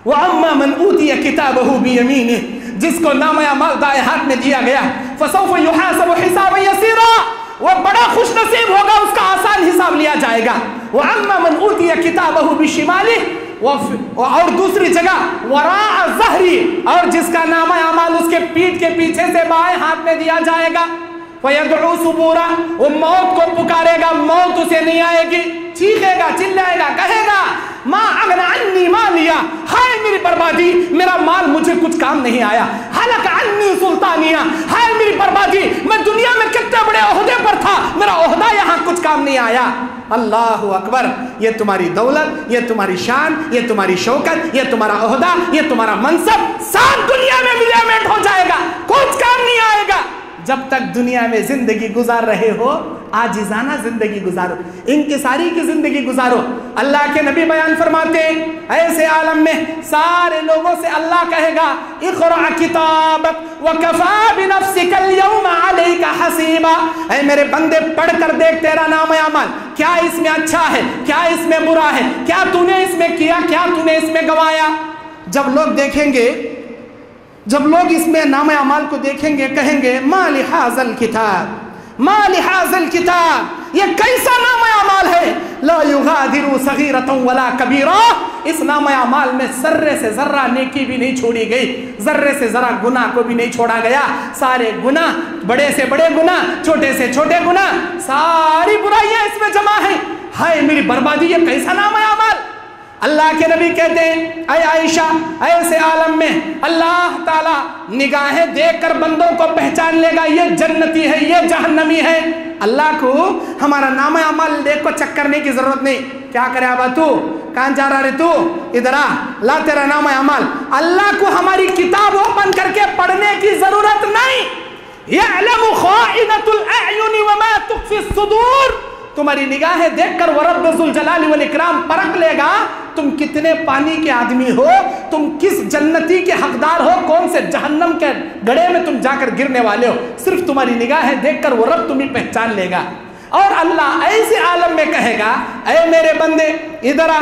وَأَمَّا مَنْ أُوتِيَ كِتَابَهُ بِيَمِينِهِ، جس کو نام اعمال دائیں ہاتھ میں دیا گیا، فَسَوْفَ يُحَاسَبُ حِسَابًا يَسِيرًا، وہ بڑا خوش نصیب ہوگا، اس کا آسان حساب لیا جائے گا۔ وَأَمَّا مَنْ أُوتِيَ كِتَابَهُ بِشِمَالِهِ، اور دوسری جگہ وراء ظہری، اور جس کا نام اعمال اس کے پیٹھ کے پیچھے سے بائیں ہاتھ میں دیا جائے گا، فَيَدْعُو ثُبُورًا، وہ موت کو پکارے گا، موت اسے نہیں آئے گی، چیخے گا، چلائے گا، کہے گا ما اغنى عني مالیا، ہائے میری بربادی، میرا مال مجھے کچھ کام نہیں آیا، ہلک عني سلطانیہ، ہائے میری بربادی، میں دنیا میں کتنے بڑے عہدے پر تھا، میرا عہدہ یہاں کچھ کام نہیں آیا۔ اللہ اکبر، یہ تمہاری دولت، یہ تمہاری شان، یہ تمہاری شوکت، یہ تمہارا عہدہ، یہ تمہارا منصب سب دنیا میں ملیامنٹ ہو جائے گا، کچھ کام نہیں آئے گا۔ جب تک دنیا میں زندگی گزار رہے ہو عاجزانہ زندگی گزارو، انکساری کی زندگی گزارو۔ اللہ کے نبی بیان فرماتے ہیں ایسے عالم میں سارے لوگوں سے اللہ کہے گا اقرأ کتابک وکفا بنفسک اليوم علیک حسیبا، اے میرے بندے پڑھ کر دیکھ تیرا نام اعمال، کیا اس میں اچھا ہے، کیا اس میں برا ہے، کیا تو نے اس میں کیا، کیا تو نے اس میں گوایا۔ جب لوگ دیکھیں گے، جب لوگ اس میں نام اعمال کو دیکھیں گے، کہیں گے ما لہذا الکتاب، ما لہذا الکتاب، یہ کیسا نام اعمال ہے، لا یغادر صغیرۃ ولا کبیرہ، اس نام اعمال میں ذرے سے ذرہ نیکی بھی نہیں چھوڑی گئی، ذرے سے ذرہ گناہ کو بھی نہیں چھوڑا گیا، سارے گناہ، بڑے سے بڑے گناہ، چھوٹے سے چھوٹے گناہ، ساری برائیاں اس میں جمع ہیں۔ ہائے میری بربادی، یہ کیسا نام اعمال۔ اللہ کے نبی کہتے ہیں اے عائشہ، ایسے عالم میں اللہ تعالیٰ نگاہیں دیکھ کر بندوں کو پہچان لے گا یہ جنتی ہے، یہ جہنمی ہے۔ اللہ کو ہمارا نام اعمال دیکھ کو چیک کرنے کی ضرورت نہیں۔ کیا کرے ابا تو، کہاں جا رہا رہے تو، ادھر آ، لا تیرا نام اعمال۔ اللہ کو ہماری کتاب اوپن کر کے پڑھنے کی ضرورت نہیں۔ یعلم خائنۃ الاعین وما تخفی الصدور، تمہاری نگاہیں دیکھ کر ورب ذوالجلال والاکرام پرکھ لے گا تم کتنے پانی کے آدمی ہو، تم کس جنتی کے حقدار ہو، کون سے جہنم کے گڑھے میں تم جا کر گرنے والے ہو، صرف تمہاری نگاہیں دیکھ کر وہ رب تمہیں پہچان لے گا۔ اور اللہ ایسے عالم میں کہے گا اے میرے بندے ادھر آ،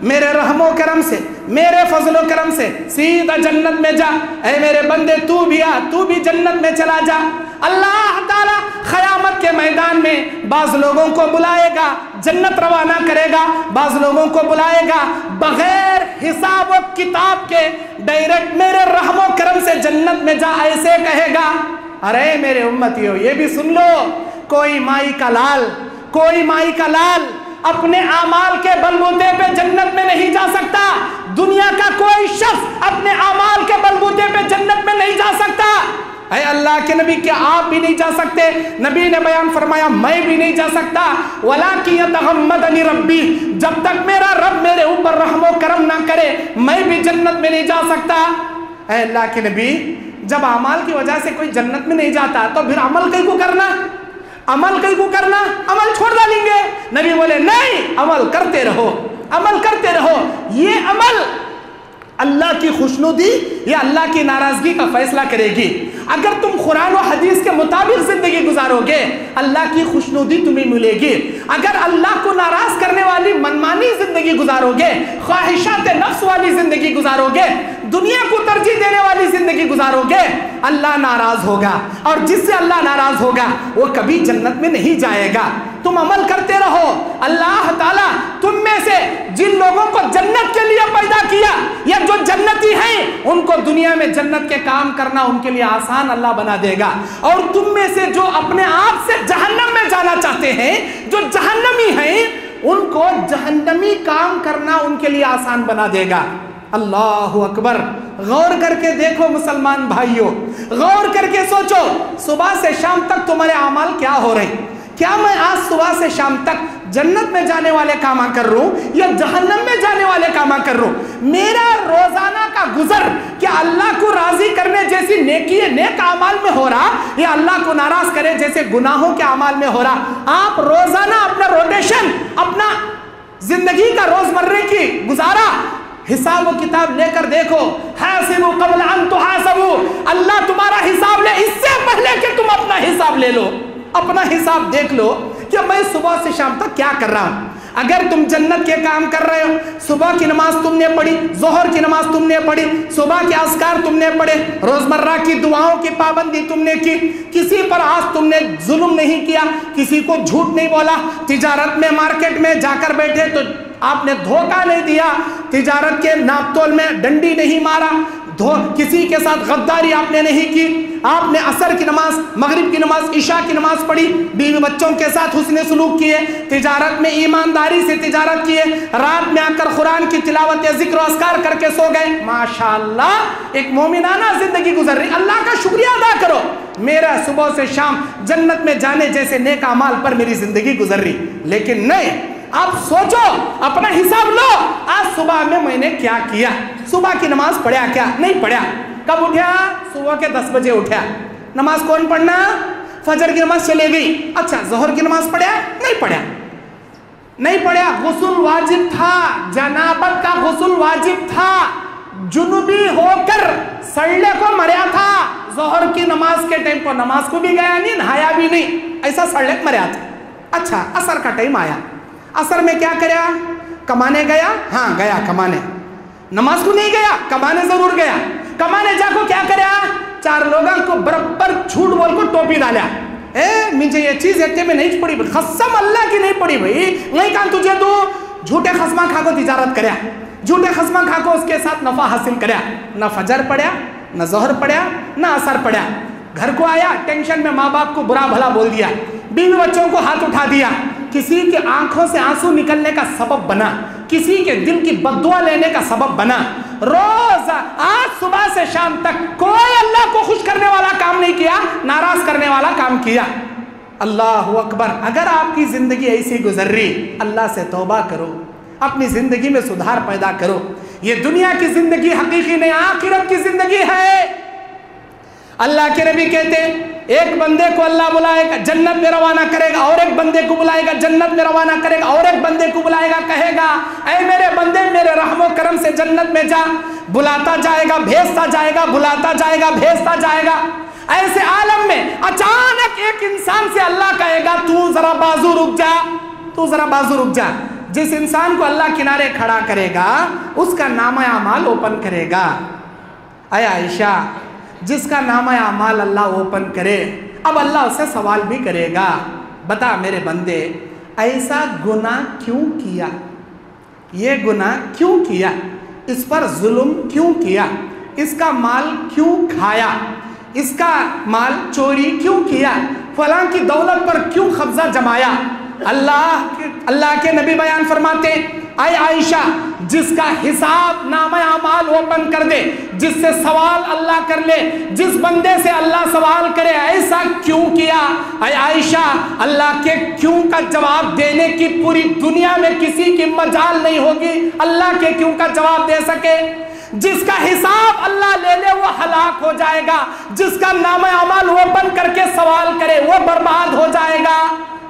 میرے رحم و کرم سے، میرے فضل و کرم سے سیدھا جنت میں جا، اے میرے بندے تو بھی آ، تو بھی جنت میں چلا جا۔ اللہ تعالیٰ قیامت کے میدان میں بعض لوگوں کو بلائے گا، جنت روانہ کرے گا، بعض لوگوں کو بلائے گا بغیر حساب و کتاب کے، ڈائریکٹ میرے رحم و کرم سے جنت میں جا، ایسے کہے گا۔ ارے میرے امتیو یہ بھی سن لو، کوئی مائی کا لال، کوئی مائی کا لال اپنے اعمال کے بلبوتے پہ جنت میں نہیں جا سکتا۔ دنیا کا کوئی شخص اپنے اعمال کے بلبوتے پہ جنت میں نہیں جا سکتا۔ اے اللہ کے نبی، کیا آپ بھی نہیں جا سکتے؟ نبی نے بیان فرمایا میں بھی نہیں جا سکتا۔ وَلَٰكِن يَتَغَمَّدَنِ رَبِّي، جب تک میرا رب میرے اوپر رحم و کرم نہ کرے میں بھی جنت میں نہیں جا سکتا۔ اے اللہ کے نبی، جب اعمال کی وجہ سے کوئی جنت میں نہیں جاتا تو پھر عمل کئی کو کرنا، عمل کئی کو کرنا، عمل چھوڑ ڈالیں گے؟ نبی بولے نہیں، عمل کرتے رہو، عمل کرتے رہو۔ یہ عمل اللہ کی خوشنودی یا اللہ کی ناراضگی کا فیصلہ کرے گی۔ اگر تم قرآن و حدیث کے مطابق زندگی گزارو گے اللہ کی خوشنودی تمہیں ملے گی۔ اگر اللہ کو ناراض کرنے والی منمانی زندگی گزارو گے، خواہشات نفس والی زندگی گزارو گے، دنیا کو ترجیح دینے والی زندگی گزارو گے، اللہ ناراض ہوگا، اور جس سے اللہ ناراض ہوگا وہ کبھی جنت میں نہیں جائے گا۔ تم عمل کرتے رہو۔ اللہ تعالیٰ تم میں سے جن لوگوں کو جنت کے لیے پیدا کیا یا جو جنتی ہیں ان کو دنیا میں جنت کے کام کرنا ان کے لیے آسان اللہ بنا دے گا، اور تم میں سے جو اپنے آپ سے جہنم میں جانا چاہتے ہیں، جو جہنمی ہیں، ان کو جہنمی کام کرنا ان کے لیے آسان بنا دے گا۔ اللہ اکبر۔ غور کر کے دیکھو مسلمان بھائیوں، غور کر کے سوچو صبح سے شام تک تمہارے اعمال کیا ہو رہے ہیں؟ کیا میں آج صبح سے شام تک جنت میں جانے والے کام کر رہا ہوں یا جہنم میں جانے والے کام کر رہا ہوں؟ میرا روزانہ کا گزر کیا اللہ کو راضی کرنے جیسی نیکی نیک اعمال میں ہو رہا یا اللہ کو ناراض کرے جیسے گناہوں کے اعمال میں ہو رہا؟ آپ روزانہ اپنا روٹیشن، اپنا زندگی کا روزمرہ کی گزارا حساب و کتاب لے کر دیکھو۔ حاسبوا قبل ان تحاسبوا، اللہ تمہارا حساب لے اس سے پہلے کہ تم اپنا حساب لے لو۔ اپنا حساب دیکھ لو کہ میں صبح سے شام تک کیا کر رہا ہوں۔ اگر تم جنت کے کام کر رہے ہو، صبح کی نماز تم نے پڑھی، ظہر کی نماز تم نے پڑھی، صبح کے اذکار تم نے پڑھے، روزمرہ کی دعاؤں کی پابندی تم نے کی، کسی پر آج تم نے ظلم نہیں کیا، کسی کو جھوٹ نہیں بولا، تجارت میں مارکیٹ میں جا کر بیٹھے تو آپ نے دھوکہ نہیں دیا، تجارت کے ناپ تول میں ڈنڈی نہیں مارا، کسی کے ساتھ غداری آپ نے نہیں کی، آپ نے عصر کی نماز، مغرب کی نماز، عشاء کی نماز پڑھی، بیوی بچوں کے ساتھ حسن سلوک کیے، تجارت میں ایمانداری سے تجارت کیے، رات میں آ کر قرآن کی تلاوت یا ذکر و اذکار کر کے سو گئے۔ ماشاءاللہ ایک مومنانہ زندگی گزر رہی، اللہ کا شکریہ ادا کرو، میرا صبح سے شام جنت میں جانے جیسے نیک اعمال پر میری زندگی گزر رہی۔ لیکن نہیں، آپ سوچو، اپنا حساب لو، آج صبح میں نے کیا کیا؟ صبح کی نماز پڑھا کیا؟ نہیں پڑھا۔ کب اٹھا؟ صبح کے 10 بجے اٹھا۔ نماز کون پڑھنا؟ فجر کی نماز چلے گئی۔ اچھا ظہر کی نماز پڑھا؟ نہیں پڑھا، نہیں پڑھا۔ غسل واجب تھا، جنابت کا غسل واجب تھا، جنوبی ہو کر سڑنے کو مریا تھا، ظہر کی نماز کے ٹائم کو نماز کو بھی گیا نہیں، نہایا بھی نہیں، ایسا سڑنے کو مریا تھا۔ اچھا عصر کا ٹائم آیا، عصر میں کیا کریا؟ کمانے گیا؟ ہاں گیا کمانے، نماز کو نہیں گیا، کمانے ضرور گیا۔ کمانے جا کو کیا کریا؟ 4 لوگوں کو برابر جھوٹ بول کو ٹوپی ڈالیا، مجھے یہ چیز ایک میں نہیں پڑی، قسم اللہ کی نہیں پڑی بھائی، نہیں کہا تجھے تو جھوٹے خسمہ کھا کو تجارت کریا، جھوٹے خسمہ کھا کو اس کے ساتھ نفع حاصل کریا، نہ فجر پڑھیا، نہ ظہر پڑھیا، نہ عصر پڑھیا۔ گھر کو آیا ٹینشن میں ماں باپ کو برا بھلا بول دیا، بیوی بچوں کو ہاتھ اٹھا دیا، کسی کے آنکھوں سے آنسو نکلنے کا سبب بنا، کسی کے دل کی بددعا لینے کا سبب بنا۔ روز آج صبح سے شام تک کوئی اللہ کو خوش کرنے والا کام نہیں کیا، ناراض کرنے والا کام کیا۔ اللہ اکبر۔ اگر آپ کی زندگی ایسی گزر رہی، اللہ سے توبہ کرو، اپنی زندگی میں سدھار پیدا کرو۔ یہ دنیا کی زندگی حقیقی نہیں، آخرت کی زندگی ہے۔ اللہ کے نبی کہتے ہیں ایک بندے کو اللہ بلائے گا جنت میں روانہ کرے گا، اور ایک بندے کو بلائے گا جنت میں روانہ کرے گا، اور ایک بندے کو بلائے گا، کہے گا اے میرے بندے میرے رحم و کرم سے جنت میں جا، بلاتا جائے گا، بھیجتا جائے گا، بلاتا جائے گا، بھیجتا جائے گا۔ ایسے عالم میں اچانک ایک انسان سے اللہ کہے گا تو ذرا بازو رک جا، تو ذرا بازو رک جا۔ جس انسان کو اللہ کنارے کھڑا کرے گا اس کا نامہ اعمال اوپن کرے گا۔ اے عائشہ، جس کا نامہ اعمال اللہ اوپن کرے، اب اللہ اسے سوال بھی کرے گا، بتا میرے بندے ایسا گناہ کیوں کیا، یہ گناہ کیوں کیا، اس پر ظلم کیوں کیا، اس کا مال کیوں کھایا، اس کا مال چوری کیوں کیا، فلاں کی دولت پر کیوں قبضہ جمایا۔ اللہ کے نبی بیان فرماتے اے عائشہ، جس کا حساب نامہ اعمال اوپن کر دے، جس سے سوال اللہ کر لے، جس بندے سے اللہ سوال کرے ایسا کیوں کیا، اے عائشہ اللہ کے کیوں کا جواب دینے کی پوری دنیا میں کسی کی مجال نہیں ہوگی اللہ کے کیوں کا جواب دے سکے۔ جس کا حساب اللہ لے لے وہ ہلاک ہو جائے گا، جس کا نامہ اعمال اوپن کر کے سوال کرے وہ برباد ہو جائے گا۔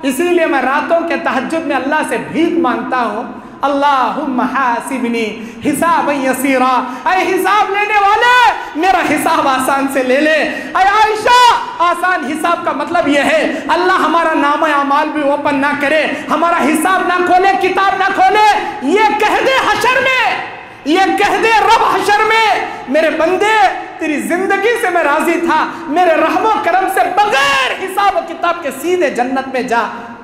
اسی لیے میں راتوں کے تہجد میں اللہ سے بھیک مانگتا ہوں، اللہم حاسبنی حسابا یسیرا، اے حساب لینے والے میرا حساب آسان سے لے لے۔ اے عائشہ، آسان حساب کا مطلب یہ ہے اللہ ہمارا نامہ اعمال بھی اوپن نہ کرے، ہمارا حساب نہ کھولے، کتاب نہ کھولے، یہ کہہ دے حشر میں، یہ کہہ دے رب حشر میں میرے بندے تیری زندگی سے میں راضی تھا، میرے رحم و کرم سے بغیر حساب و کتاب کے سیدھے جنت میں جا۔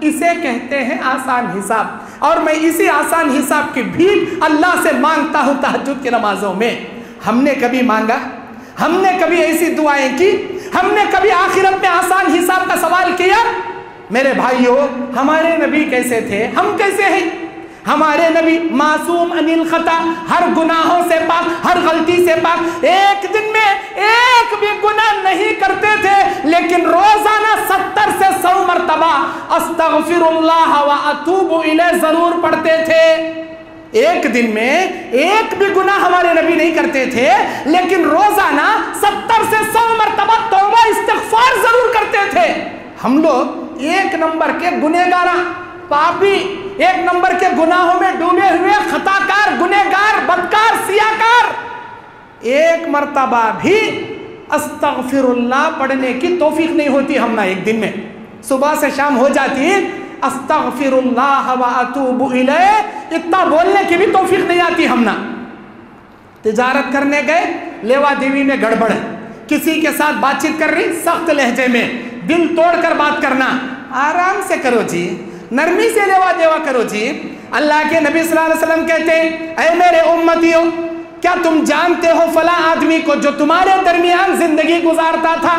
اسے کہتے ہیں آسان حساب، اور میں اسی آسان حساب کی بھیک اللہ سے مانگتا ہوں تہجد کی نمازوں میں۔ ہم نے کبھی مانگا؟ ہم نے کبھی ایسی دعائیں کی؟ ہم نے کبھی آخرت میں آسان حساب کا سوال کیا؟ میرے بھائیوں، ہمارے نبی کیسے تھے، ہم کیسے ہیں؟ ہمارے نبی معصوم انل خطا، ہر گناہوں سے پاک، ہر غلطی سے پاک، ایک دن میں ایک بھی گناہ نہیں کرتے تھے، لیکن روزانہ 70 سے 100 مرتبہ استغفر اللہ و اتوب الیہ ضرور پڑھتے تھے۔ ایک دن میں ایک بھی گناہ ہمارے نبی نہیں کرتے تھے، لیکن روزانہ 70 سے 100 مرتبہ توبہ استغفار ضرور کرتے تھے۔ ہم لوگ ایک نمبر کے گنہگار، پاپی، ایک نمبر کے گناہوں میں ڈوبے ہوئے خطا کار، گنہگار، بدکار، سیاکار، ایک مرتبہ بھی استغفر اللہ پڑھنے کی توفیق نہیں ہوتی ہم نہ۔ ایک دن میں صبح سے شام ہو جاتی استغفر اللہ و اتوب الیہ، اتنا بولنے کی بھی توفیق نہیں آتی ہم نہ۔ تجارت کرنے گئے، لیوا دیوی میں گڑبڑ ہے، کسی کے ساتھ بات چیت کر رہی، سخت لہجے میں، دل توڑ کر بات کرنا، آرام سے کرو جی، نرمی سے لیوا دیوا کرو جی۔ اللہ کے نبی صلی اللہ علیہ وسلم کہتے ہیں اے میرے امتیو، کیا تم جانتے ہو فلاں آدمی کو جو تمہارے درمیان زندگی گزارتا تھا،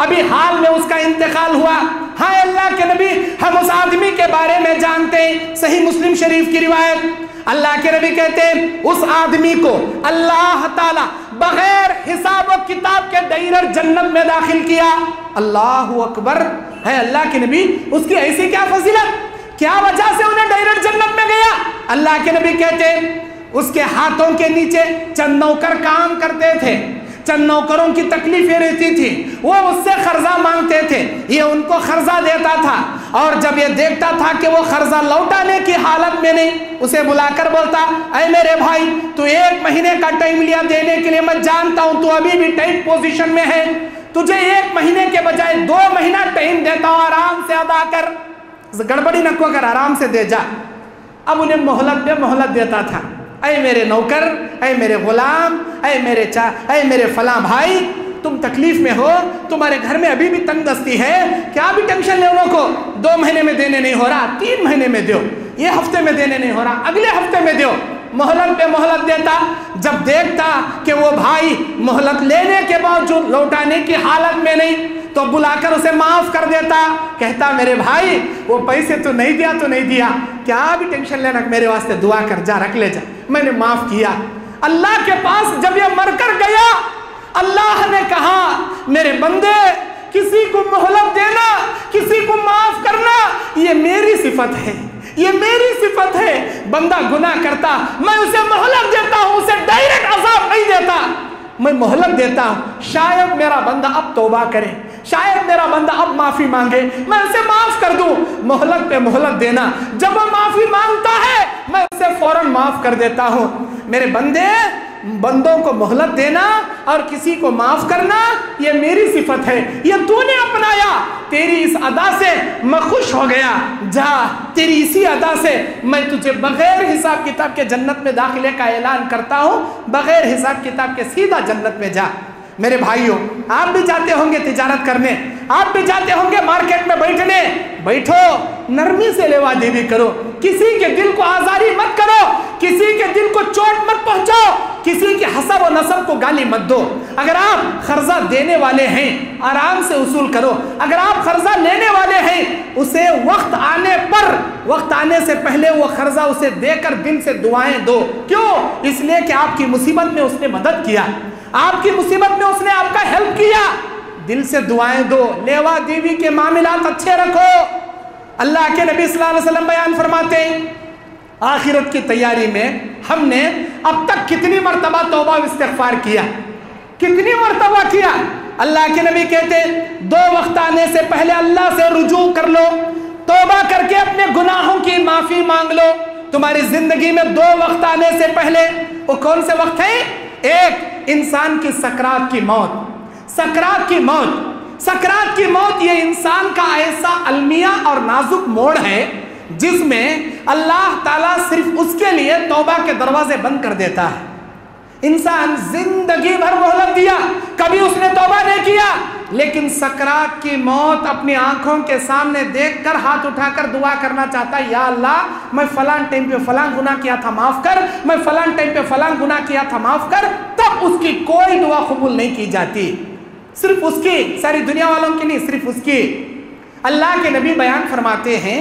ابھی حال میں اس کا انتقال ہوا؟ ہاں اللہ کے نبی، ہم اس آدمی کے بارے میں جانتے ہیں۔ صحیح مسلم شریف کی روایت، اللہ کے نبی کہتے ہیں اس آدمی کو اللہ تعالی بغیر حساب و کتاب کے دائرہ جنت میں داخل کیا۔ اللہ اکبر، ہے اللہ کے نبی، اس کی ایسی کیا فضیلت، کیا وجہ سے انہیں دائرہ جنت میں گیا؟ اللہ کے نبی کہتے ہیں اس کے ہاتھوں کے نیچے چند نوکر کام کرتے تھے، چند نوکروں کی تکلیفیں رہتی تھی، وہ اس سے قرضہ مانگتے تھے، یہ ان کو قرضہ دیتا تھا، اور جب یہ دیکھتا تھا کہ وہ قرضہ لوٹانے کی حالت میں نہیں، اسے بلا کر بولتا اے میرے بھائی، تو 1 مہینے کا ٹائم لیا دینے کے لیے، میں جانتا ہوں تو ابھی بھی ٹائٹ پوزیشن میں ہے، تجھے 1 مہینے کے بجائے 2 مہینہ ٹائم دیتا ہوں، آرام سے ادا کر، گڑبڑی نہ کو کر، آرام سے دے جا۔ اب انہیں مہلت پہ مہلت دیتا تھا، اے میرے نوکر، اے میرے غلام، اے میرے فلاں بھائی، تم تکلیف میں ہو، تمہارے گھر میں ابھی بھی تنگ دستی ہے، کیا بھی ٹینشن لینے کو 2 مہینے میں دینے نہیں ہو رہا، 3 مہینے میں دیو، یہ ہفتے میں دینے نہیں ہو رہا، اگلے ہفتے میں دیو، مہلت پہ مہلت دیتا۔ جب دیکھتا کہ وہ بھائی مہلت لینے کے باوجود لوٹانے کی حالت میں نہیں، تو بلا کر اسے معاف کر دیتا، کہتا میرے بھائی وہ پیسے تو نہیں دیا تو نہیں دیا، کیا بھی ٹینشن لینا، میرے واسطے دعا کر، جا رکھ لے جا، میں نے معاف کیا۔ اللہ کے پاس جب یہ مر کر گیا، اللہ نے کہا میرے بندے، کسی کو مہلت دینا، کسی کو معاف کرنا، یہ میری صفت ہے، یہ میری صفت ہے۔ بندہ گناہ کرتا، میں اسے مہلت دیتا ہوں، اسے ڈائریکٹ عذاب نہیں دیتا، میں مہلت دیتا ہوں، شاید میرا بندہ اب توبہ کرے، شاید میرا بندہ اب معافی مانگے، میں اسے معاف کر دوں۔ مہلت پہ مہلت دینا، جب وہ معافی مانگتا ہے میں اسے فوراً معاف کر دیتا ہوں۔ میرے بندوں کو مہلت دینا اور کسی کو معاف کرنا، یہ میری صفت ہے، یہ تو نے اپنایا، تیری اس ادا سے میں خوش ہو گیا، جا تیری اسی ادا سے میں تجھے بغیر حساب کتاب کے جنت میں داخلے کا اعلان کرتا ہوں، بغیر حساب کتاب کے سیدھا جنت میں جا۔ میرے بھائیوں، آپ بھی جاتے ہوں گے تجارت کرنے، آپ بھی جاتے ہوں گے مارکیٹ میں بیٹھنے، بیٹھو، نرمی سے لیوا دیوی کرو، کسی کے دل کو آزاری مت کرو، کسی کے دل کو چوٹ مت پہنچاؤ، کسی کے حسب و نسب کو گالی مت دو۔ اگر آپ قرضہ دینے والے ہیں آرام سے وصول کرو، اگر آپ قرضہ لینے والے ہیں اسے وقت آنے پر، وقت آنے سے پہلے وہ قرضہ اسے دے کر دل سے دعائیں دو۔ کیوں؟ اس لیے کہ آپ کی مصیبت میں اس نے مدد کیا، آپ کی مصیبت میں اس نے آپ کا ہیلپ کیا، دل سے دعائیں دو، لیوا دیوی کے معاملات اچھے رکھو۔ اللہ کے نبی صلی اللہ علیہ وسلم بیان فرماتے ہیں آخرت کی تیاری میں ہم نے اب تک کتنی مرتبہ توبہ و استغفار کیا، کتنی مرتبہ کیا؟ اللہ کے نبی کہتے ہیں 2 وقت آنے سے پہلے اللہ سے رجوع کر لو، توبہ کر کے اپنے گناہوں کی معافی مانگ لو۔ تمہاری زندگی میں 2 وقت آنے سے پہلے، وہ کون سے وقت ہیں؟ ایک انسان کی سکرات کی موت، سکرات کی موت، سکرات کی موت یہ انسان کا ایسا المیہ اور نازک موڑ ہے جس میں اللہ تعالیٰ صرف اس کے لیے توبہ کے دروازے بند کر دیتا ہے۔ انسان زندگی بھر مہلت دیا، کبھی اس نے توبہ نہیں کیا، لیکن سکرات کی موت اپنی آنکھوں کے سامنے دیکھ کر ہاتھ اٹھا کر دعا کرنا چاہتا ہے، یا اللہ میں فلاں ٹائم پہ فلاں گناہ کیا تھا معاف کر، میں فلاں ٹائم پہ فلاں گناہ کیا تھا معاف کر، تب اس کی کوئی دعا قبول نہیں کی جاتی، صرف اس کی، ساری دنیا والوں کی نہیں، صرف اس کی۔ اللہ کے نبی بیان فرماتے ہیں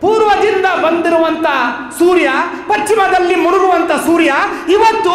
ಪೂರ್ವದಿಂದ ಬಂದಿರುವಂತ ಸೂರ್ಯ ಪಶ್ಚಿಮದಲ್ಲಿ ಮುಳುಗುವಂತ ಸೂರ್ಯ ಇವತ್ತು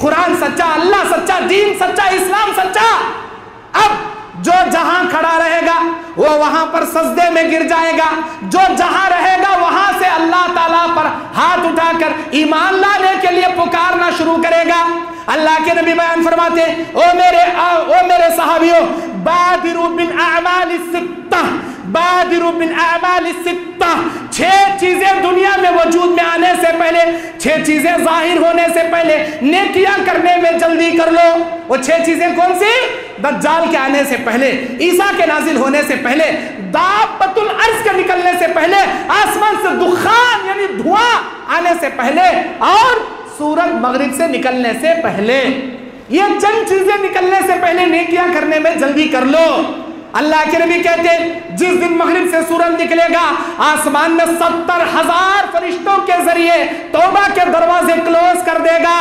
قرآن سچا، اللہ سچا، دین سچا، اسلام سچا۔ اب جو جہاں کھڑا رہے گا وہ وہاں پر سجدے میں گر جائے گا، جو جہاں رہے گا وہاں سے اللہ تعالیٰ پر ہاتھ اٹھا کر ایمان لانے کے لیے پکارنا شروع کرے گا۔ اللہ کے نبی بیان فرماتے ہیں، او میرے صحابیوں، بادروا بالاعمال الستہ، بادروا بالاعمال الستہ، 6 چیزیں دنیا میں وجود میں آنے سے پہلے، 6 چیزیں ظاہر ہونے سے پہلے نیکیاں کرنے میں جلدی کر لو۔ وہ 6 چیزیں کون سی؟ دجال کے آنے سے پہلے، عیسیٰ کے نازل ہونے سے پہلے، دابۃ الارض کے نکلنے سے پہلے، آسمان سے دخان یعنی دھواں آنے سے پہلے، اور سورج مغرب سے نکلنے سے پہلے۔ یہ چند چیزیں نکلنے سے پہلے نیکیاں کرنے میں جلدی کر لو۔ اللہ کے نبی کہتے ہیں جس دن مغرب سے سورج نکلے گا آسمان میں 70,000 فرشتوں کے ذریعے توبہ کے دروازے کلوز کر دے گا۔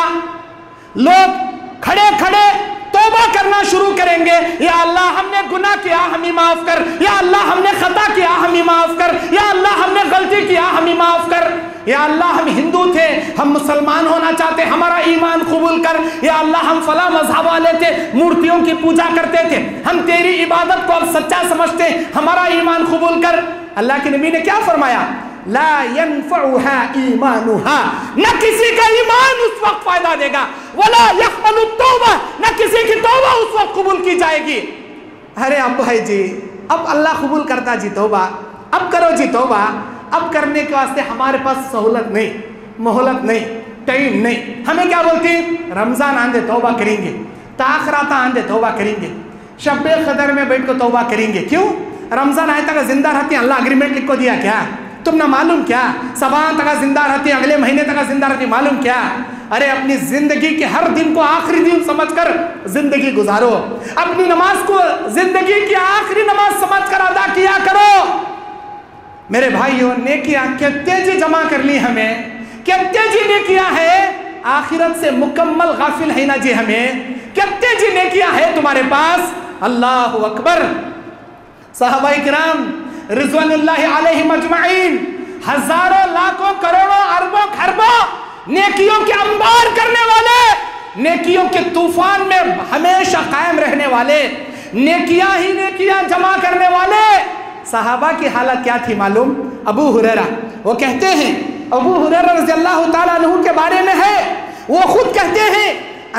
لوگ کھڑے کھڑے توبہ کرنا شروع کریں گے، یا اللہ ہم نے گناہ کیا ہمیں معاف کر، یا اللہ ہم نے خطا کیا ہمیں معاف کر، یا اللہ ہم نے غلطی کیا ہمیں معاف کر، یا اللہ ہم ہندو تھے ہم مسلمان ہونا چاہتے ہمارا ایمان قبول کر، یا اللہ ہم فلاں مذہب والے تھے مورتیوں کی پوجا کرتے تھے ہم تیری عبادت کو اب سچا سمجھتے ہمارا ایمان قبول کر۔ اللہ کے نبی نے کیا فرمایا؟ لا ينفعها ایمانها، نہ کسی کا ایمان اس وقت فائدہ دے گا، ولا يقبل التوبہ، نہ کسی کی توبہ اس وقت قبول کی جائے گی۔ ارے اب بھائی جی اب اللہ قبول کرتا جی توبہ، اب کرو جی توبہ۔ اب کرنے کے واسطے ہمارے پاس سہولت نہیں، مہلت نہیں، ٹائم نہیں۔ ہمیں کیا بولتی ہیں؟ رمضان آندے توبہ کریں گے، تاخرات آندے توبہ کریں گے، شب قدر میں بیٹھ کو توبہ کریں گے۔ کیوں؟ رمضان آئے تک زندہ رہتے ہیں، اللہ اگریمنٹ لکھ کو دیا کیا؟ تم نہ معلوم کیا؟ سبان تک زندہ رہتی، اگلے مہینے تک زندہ رہتی، معلوم کیا؟ ارے اپنی زندگی کے ہر دن کو آخری دن سمجھ کر زندگی گزارو، اپنی نماز کو زندگی کی آخری نماز سمجھ کر ادا کیا کرو۔ میرے بھائیوں نیکیاں کتنے جی جمع کر لی ہمیں، کتنے جی نیکیاں ہے، آخرت سے مکمل غافل ہے نا جی ہمیں، کتنے جی نیکیاں ہے تمہارے پاس۔ اللہ اکبر۔ صحابہ کرام رضوان اللہ علیہ مجمعین ہزاروں لاکھوں کروڑوں اربوں خربوں نیکیوں کے انبار کرنے والے، نیکیوں کے طوفان میں ہمیشہ قائم رہنے والے، نیکیاں ہی نیکیاں جمع کرنے والے۔ صحابہ کی حالت کیا تھی معلوم؟ ابو ہریرہ وہ کہتے ہیں، ابو ہریرہ رضی اللہ تعالیٰ عنہ کے بارے میں ہے، وہ خود کہتے ہیں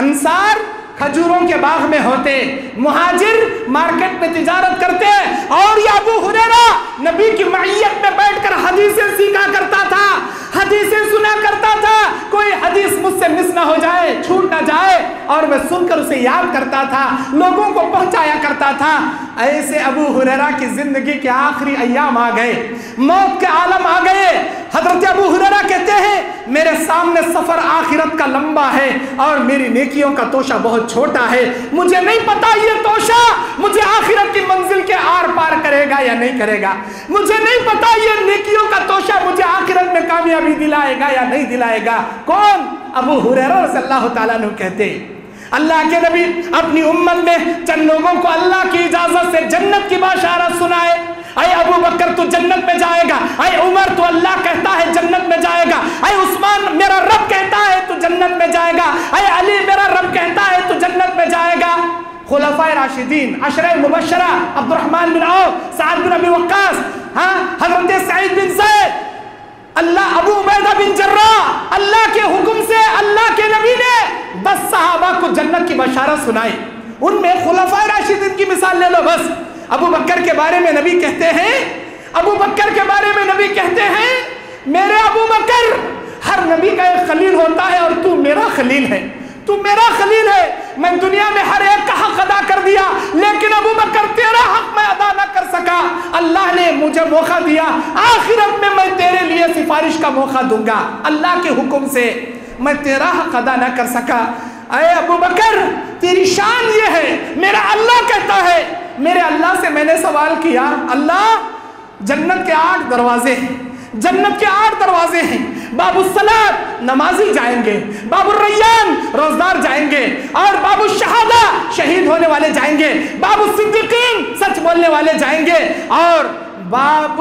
انصار کھجوروں کے باغ میں ہوتے، مہاجر مارکیٹ میں تجارت کرتے، اور یہ ابو ہریرہ نبی کی معیت میں بیٹھ کر حدیثیں سیکھا کرتا تھا، حدیثیں سنا کرتا تھا، کوئی حدیث مجھ سے مس نہ ہو جائے، چھوٹ نہ جائے، اور میں سن کر اسے یاد کرتا تھا، لوگوں کو پہنچایا کرتا تھا۔ ایسے ابو ہریرہ کی زندگی کے آخری ایام آ گئے، موت کے عالم آ گئے۔ حضرت ابو ہریرہ کہتے ہیں میرے سامنے سفر آخرت کا لمبا ہے اور میری نیکیوں کا توشہ بہت چھوٹا ہے، مجھے نہیں پتا یہ توشہ مجھے آخرت کی منزل کے آر پار کرے گا یا نہیں کرے گا، مجھے نہیں پتا یہ نیکیوں کا توشہ مجھے آخرت میں کامیابی دلائے گا یا نہیں دلائے گا۔ کون؟ ابو ہریرہ رضی اللہ تعالیٰ عنہ کہتے ہیں اللہ کے نبی اپنی امت میں چند لوگوں کو اللہ کی اجازت سے جنت کی بشارت سنائے۔ اے ابو بکر تو جنت میں جائے گا، اے عمر تو اللہ کہتا ہے جنت میں جائے گا، اے عثمان میرا رب کہتا ہے تو جنت میں جائے گا، اے علی میرا رب کہتا ہے تو جنت میں جائے گا۔ خلفائے راشدین، عشرہ مبشرہ، عبد الرحمن بن عوف، سعد بن ابی وقاص، حضرت سعید بن زید، اللہ ابو عبیدہ بن جراح، اللہ کے حکم سے اللہ کے نبی نے 10 صحابہ کو جنت کی بشارت سنائی۔ ان میں خلفائے راشدین کی مثال لے لو بس۔ ابو بکر کے بارے میں نبی کہتے ہیں، ابو بکر کے بارے میں نبی کہتے ہیں میرے ابو بکر، ہر نبی کا ایک خلیل ہوتا ہے اور تو میرا خلیل ہے، تو میرا خلیل ہے، میں دنیا میں ہر ایک کا حق ادا کر دیا لیکن ابو بکر تیرا حق میں ادا نہ کر سکا، اللہ نے مجھے موقع دیا، آخرت میں تیرے لیے سفارش کا موقع دوں گا، اللہ کے حکم سے میں تیرا حق ادا نہ کر سکا۔ اے ابو بکر تیری شان یہ ہے، میرا اللہ کہتا ہے، میرے اللہ سے میں نے سوال کیا اللہ جنت کے 8 دروازے ہیں، جنت کے 8 دروازے ہیں، باب الصلاۃ نمازی جائیں گے، باب الریان روزدار جائیں گے، اور باب الشہادہ شہید ہونے والے جائیں گے، باب الصدیقین سچ بولنے والے جائیں گے، اور باب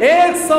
100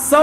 100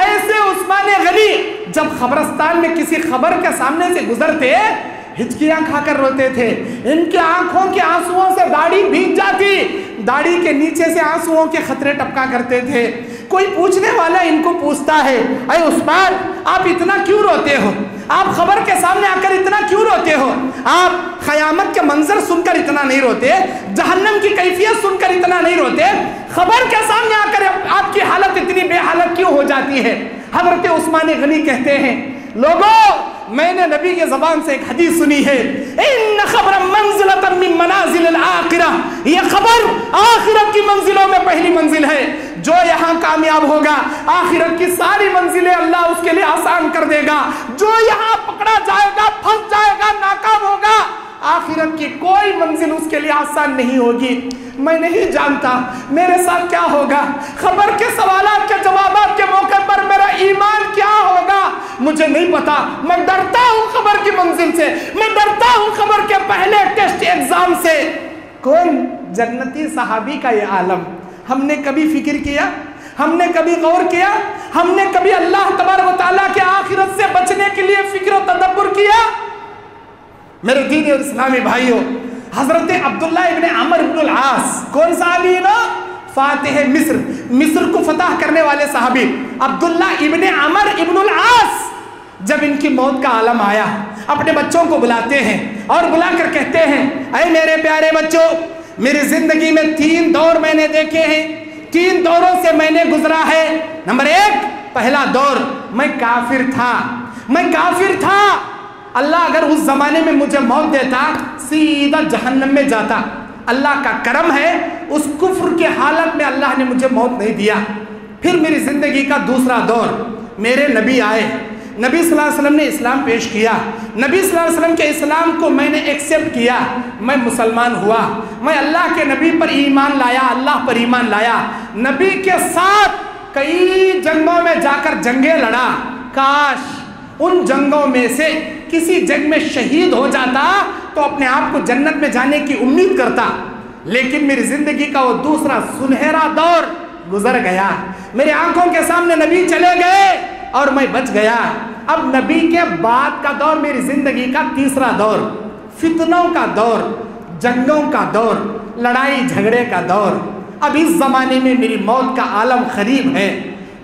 ایسے عثمان غنی جب قبرستان میں کسی خبر کے سامنے سے گزرتے ہچکیاں کھا کر روتے تھے، ان کے آنکھوں کے آنسوؤں سے داڑھی بھیگ جاتی، داڑھی کے نیچے سے آنسوؤں کے قطرے ٹپکا کرتے تھے۔ کوئی پوچھنے والا ان کو پوچھتا ہے، اے عثمان آپ اتنا کیوں روتے ہو؟ آپ خبر کے سامنے آ کر اتنا کیوں روتے ہو؟ آپ قیامت کے منظر سن کر اتنا نہیں روتے، جہنم کی کیفیت سن کر اتنا نہیں روتے، خبر کے سامنے آ کر آپ کی حالت اتنی بے حالت کیوں ہو جاتی ہے؟ حضرت عثمان غنی کہتے ہیں، لوگوں میں نے نبی کے زبان سے ایک حدیث سنی ہے، ان خبر منزلۃ من منازل الآخرہ، یہ خبر آخرت کی منزلوں میں پہلی منزل ہے، جو یہاں کامیاب ہوگا آخرت کی ساری منزلیں اللہ اس کے لیے آسان کر دے گا، جو یہاں پکڑا جائے گا پھنس جائے گا ناکام ہوگا آخرت کی کوئی منزل اس کے لیے آسان نہیں ہوگی۔ میں نہیں جانتا میرے ساتھ کیا ہوگا، خبر کے سوالات کے جوابات کے موقع پر میرا ایمان کیا ہوگا مجھے نہیں پتا۔ میں ڈرتا ہوں خبر کی منزل سے، میں ڈرتا ہوں خبر کے پہلے ٹیسٹ ایگزام سے۔ کون جنتی صحابی کا یہ عالم ہم نے کبھی فکر کیا؟ ہم نے کبھی غور کیا؟ ہم نے کبھی اللہ تبارک و تعالیٰ کے آخرت سے بچنے کے لیے فکر و تدبر کیا؟ میرے دینی اور اسلامی بھائیوں، حضرت عبداللہ ابن عمر ابن العاص، کون صحابی نا؟ فاتح مصر، مصر کو فتح کرنے والے صحابی عبداللہ ابن عمر ابن العاص، جب ان کی موت کا عالم آیا اپنے بچوں کو بلاتے ہیں اور بلا کر کہتے ہیں، اے میرے پیارے بچوں، میری زندگی میں 3 دور میں نے دیکھے ہیں، 3 دوروں سے میں نے گزرا ہے۔ نمبر 1، پہلا دور میں کافر تھا، اللہ اگر اس زمانے میں مجھے موت دیتا سیدھا جہنم میں جاتا، اللہ کا کرم ہے اس کفر کے حالت میں اللہ نے مجھے موت نہیں دیا۔ پھر میری زندگی کا دوسرا دور، میرے نبی آئے، نبی صلی اللہ علیہ وسلم نے اسلام پیش کیا، نبی صلی اللہ علیہ وسلم کے اسلام کو میں نے ایکسیپٹ کیا، میں مسلمان ہوا، میں اللہ کے نبی پر ایمان لایا، اللہ پر ایمان لایا، نبی کے ساتھ کئی جنگوں میں جا کر جنگیں لڑا، کاش ان جنگوں میں سے کسی جنگ میں شہید ہو جاتا تو اپنے آپ کو جنت میں جانے کی امید کرتا، لیکن میری زندگی کا وہ دوسرا سنہرا دور گزر گیا، میرے آنکھوں کے سامنے نبی چلے گئے اور میں بچ گیا۔ اب نبی کے بعد کا دور میری زندگی کا تیسرا دور، فتنوں کا دور، جنگوں کا دور، لڑائی جھگڑے کا دور۔ اب اس زمانے میں میری موت کا عالم قریب ہے،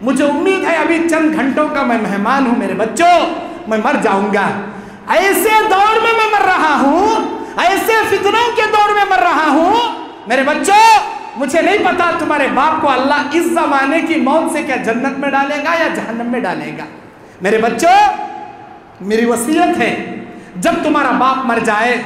مجھے امید ہے ابھی چند گھنٹوں کا میں مہمان ہوں، میرے بچوں میں مر جاؤں گا۔ ایسے دور میں مر رہا ہوں، ایسے فتنوں کے دور میں مر رہا ہوں، میرے بچوں مجھے نہیں پتا تمہارے باپ کو اللہ اس زمانے کی موت سے کیا جنت میں ڈالے گا یا جہنم میں ڈالے گا۔ میرے بچوں میری وصیت ہے، جب تمہارا باپ مر جائے،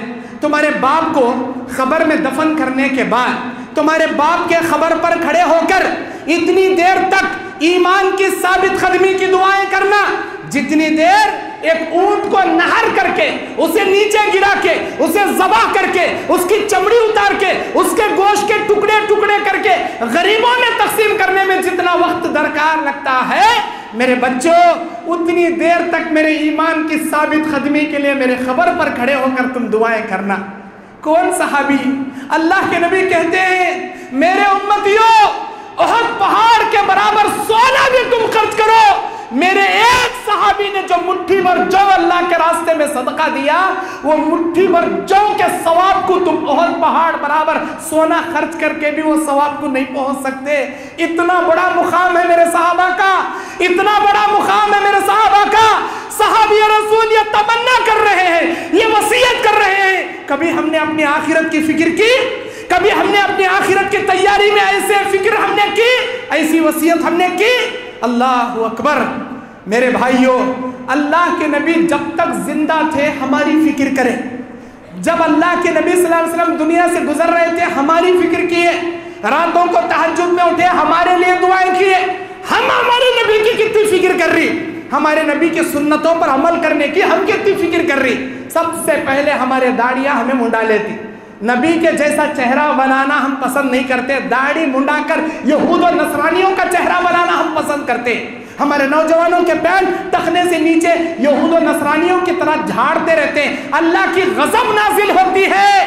تمہارے باپ کو قبر میں دفن کرنے کے بعد تمہارے باپ کے قبر پر کھڑے ہو کر اتنی دیر تک ایمان کی ثابت قدمی کی دعائیں کرنا جتنی دیر ایک اونٹ کو نہر کر کے اسے نیچے گرا کے اسے ذبح کر کے اس کی چمڑی اتار کے اس کے گوشت کے ٹکڑے ٹکڑے کر کے غریبوں میں تقسیم کرنے میں جتنا وقت درکار لگتا ہے، میرے بچوں اتنی دیر تک میرے ایمان کی ثابت قدمی کے لیے میرے قبر پر کھڑے ہو کر تم دعائیں کرنا۔ کون صحابی؟ اللہ کے نبی کہتے ہیں، میرے امتیوں احد پہاڑ کے برابر سونا بھی تم خرچ کرو، میرے ایک صحابی نے جو مٹھی بھر جو اللہ کے راستے میں صدقہ دیا، وہ مٹھی بھر جو کے ثواب کو تم احد پہاڑ برابر سونا خرچ کر کے بھی وہ ثواب کو نہیں پہنچ سکتے۔ اتنا بڑا مقام ہے میرے صحابہ کا، اتنا بڑا مقام ہے میرے صحابہ کا۔ صحابی رسول یہ تمنا کر رہے ہیں، یہ وصیت کر رہے ہیں، کبھی ہم نے اپنی آخرت کی فکر کی؟ کبھی ہم نے اپنی آخرت کی تیاری میں ایسے فکر ہم نے کی، ایسی وصیت ہم نے کی؟ اللہ اکبر۔ میرے بھائیوں، اللہ کے نبی جب تک زندہ تھے ہماری فکر کریں، جب اللہ کے نبی صلی اللہ علیہ وسلم دنیا سے گزر رہے تھے ہماری فکر کیے، راتوں کو تہجد میں اٹھے ہمارے لیے دعائیں کیے۔ ہم ہمارے نبی کی کتنی فکر کر رہی، ہمارے نبی کی سنتوں پر عمل کرنے کی ہم کتنی فکر کر رہی؟ سب سے پہلے ہمارے داڑیاں ہمیں منڈا لیتی، نبی کے جیسا چہرہ بنانا ہم پسند نہیں کرتے، داڑھی منڈا کر یہود و نصرانیوں کا چہرہ بنانا ہم پسند کرتے۔ ہمارے نوجوانوں کے پینٹ ٹخنے سے نیچے یہود و نصرانیوں کی طرح جھاڑتے رہتے ہیں۔ اللہ کی غضب نازل ہوتی ہے،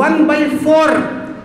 1/4,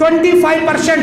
25%,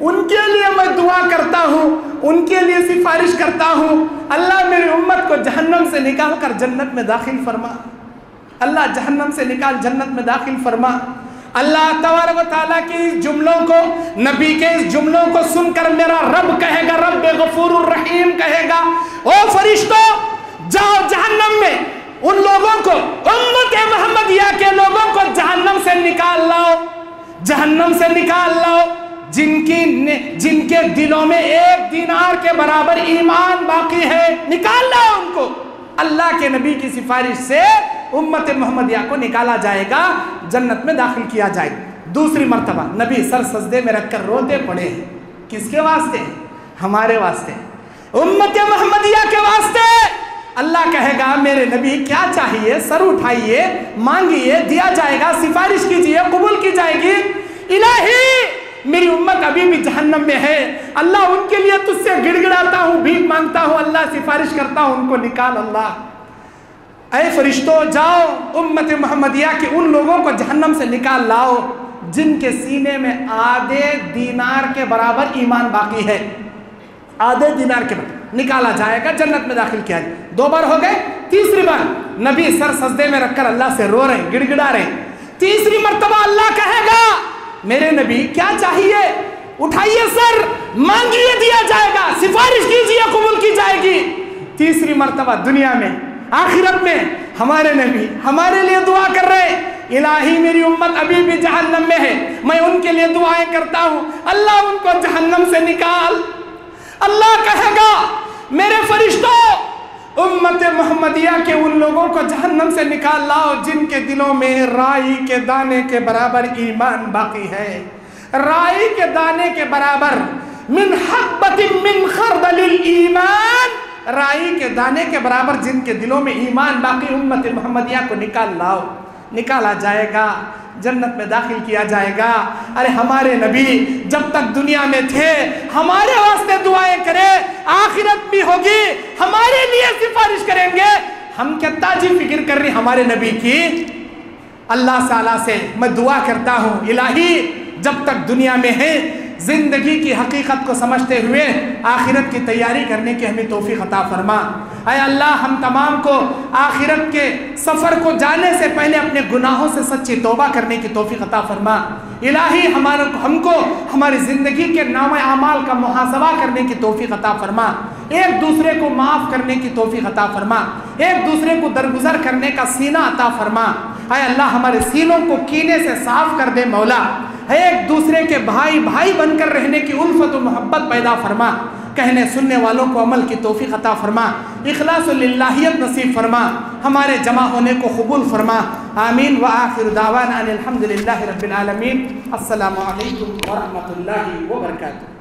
ان کے لیے میں دعا کرتا ہوں، ان کے لیے سفارش کرتا ہوں، اللہ میری امت کو جہنم سے نکال کر جنت میں داخل فرما، اللہ جہنم سے نکال جنت میں داخل فرما۔ اللہ تبارک و تعالیٰ کی اس جملوں کو، نبی کے اس جملوں کو سن کر میرا رب کہے گا، رب غفور الرحیم کہے گا، او فرشتوں جاؤ جہنم میں ان لوگوں کو، امت محمدیہ کے لوگوں کو جہنم سے نکال لاؤ، جہنم سے نکال لاؤ، جن کے دلوں میں 1 دینار کے برابر ایمان باقی ہے، نکال لاؤ ان کو۔ اللہ کے نبی کی سفارش سے امت محمدیہ کو نکالا جائے گا، جنت میں داخل کیا جائے گا۔ دوسری مرتبہ نبی سر سجدے میں رکھ کر روتے پڑے ہیں، کس کے واسطے؟ ہمارے واسطے، امت محمدیہ کے واسطے۔ اللہ کہے گا میرے نبی کیا چاہیے، سر اٹھائیے، مانگیے، دیا جائے گا، سفارش کیجئے، قبول کی جائے گی۔ الہی میری امت ابھی بھی جہنم میں ہے، اللہ ان کے لیے تجھ سے گڑ گڑاتا ہوں، بھیک مانگتا ہوں، اللہ سفارش کرتا ہوں، ان کو نکال اللہ۔ اے فرشتوں جاؤ امت محمدیہ کے ان لوگوں کو جہنم سے نکال لاؤ جن کے سینے میں آدھے دینار کے برابر ایمان باقی ہے، آدھے دینار کے برابر، نکالا جائے گا، جنت میں داخل کیا جائے۔ 2 بار ہو گئے، تیسری بار نبی سر سجدے میں رکھ کر اللہ سے رو رہے ہیں، گڑ گڑا رہے ہیں۔ تیسری مرتبہ اللہ کہے گا میرے نبی کیا چاہیے، اٹھائیے سر، مانگیے، دیا جائے گا، سفارش کیجیے، قبول کی جائے گی۔ تیسری مرتبہ دنیا میں، آخرت میں ہمارے نبی ہمارے لیے دعا کر رہے ہیں، الہی میری امت ابھی بھی جہنم میں ہے، میں ان کے لیے دعائیں کرتا ہوں، اللہ ان کو جہنم سے نکال۔ اللہ کہے گا میرے فرشتوں امت محمدیہ کے ان لوگوں کو جہنم سے نکال لاؤ جن کے دلوں میں رائی کے دانے کے برابر ایمان باقی ہے، رائی کے دانے کے برابر، من حبۃ من خردل الایمان، رائی کے دانے کے برابر جن کے دلوں میں ایمان باقی، امت محمدیہ کو نکال لاؤ، نکالا جائے گا، جنت میں داخل کیا جائے گا۔ ارے ہمارے نبی جب تک دنیا میں تھے ہمارے واسطے دعائیں کرے، آخرت بھی ہوگی ہمارے لیے سفارش کریں گے، ہم کیا تاجی فکر کر رہے ہمارے نبی کی؟ اللہ تعالیٰ سے میں دعا کرتا ہوں الہی جب تک دنیا میں ہے زندگی کی حقیقت کو سمجھتے ہوئے آخرت کی تیاری کرنے کی ہمیں توفیق عطا فرما۔ اے اللہ ہم تمام کو آخرت کے سفر کو جانے سے پہلے اپنے گناہوں سے سچی توبہ کرنے کی توفیق عطا فرما۔ الہی ہم کو ہماری زندگی کے نامہ اعمال کا محاسبہ کرنے کی توفیق عطا فرما، ایک دوسرے کو معاف کرنے کی توفیق عطا فرما، ایک دوسرے کو درگزر کرنے کا سینہ عطا فرما۔ اے اللہ ہمارے سینوں کو کینے سے صاف کر دے مولا، ایک دوسرے کے بھائی بھائی بن کر رہنے کی الفت و محبت پیدا فرما، کہنے سننے والوں کو عمل کی توفیق عطا فرما، اخلاص و للہیت نصیب فرما، ہمارے جمع ہونے کو قبول فرما۔ آمین وآخر دعوانا ان الحمد للہ رب العالمین۔ السلام علیکم ورحمۃ اللہ وبرکاتہ۔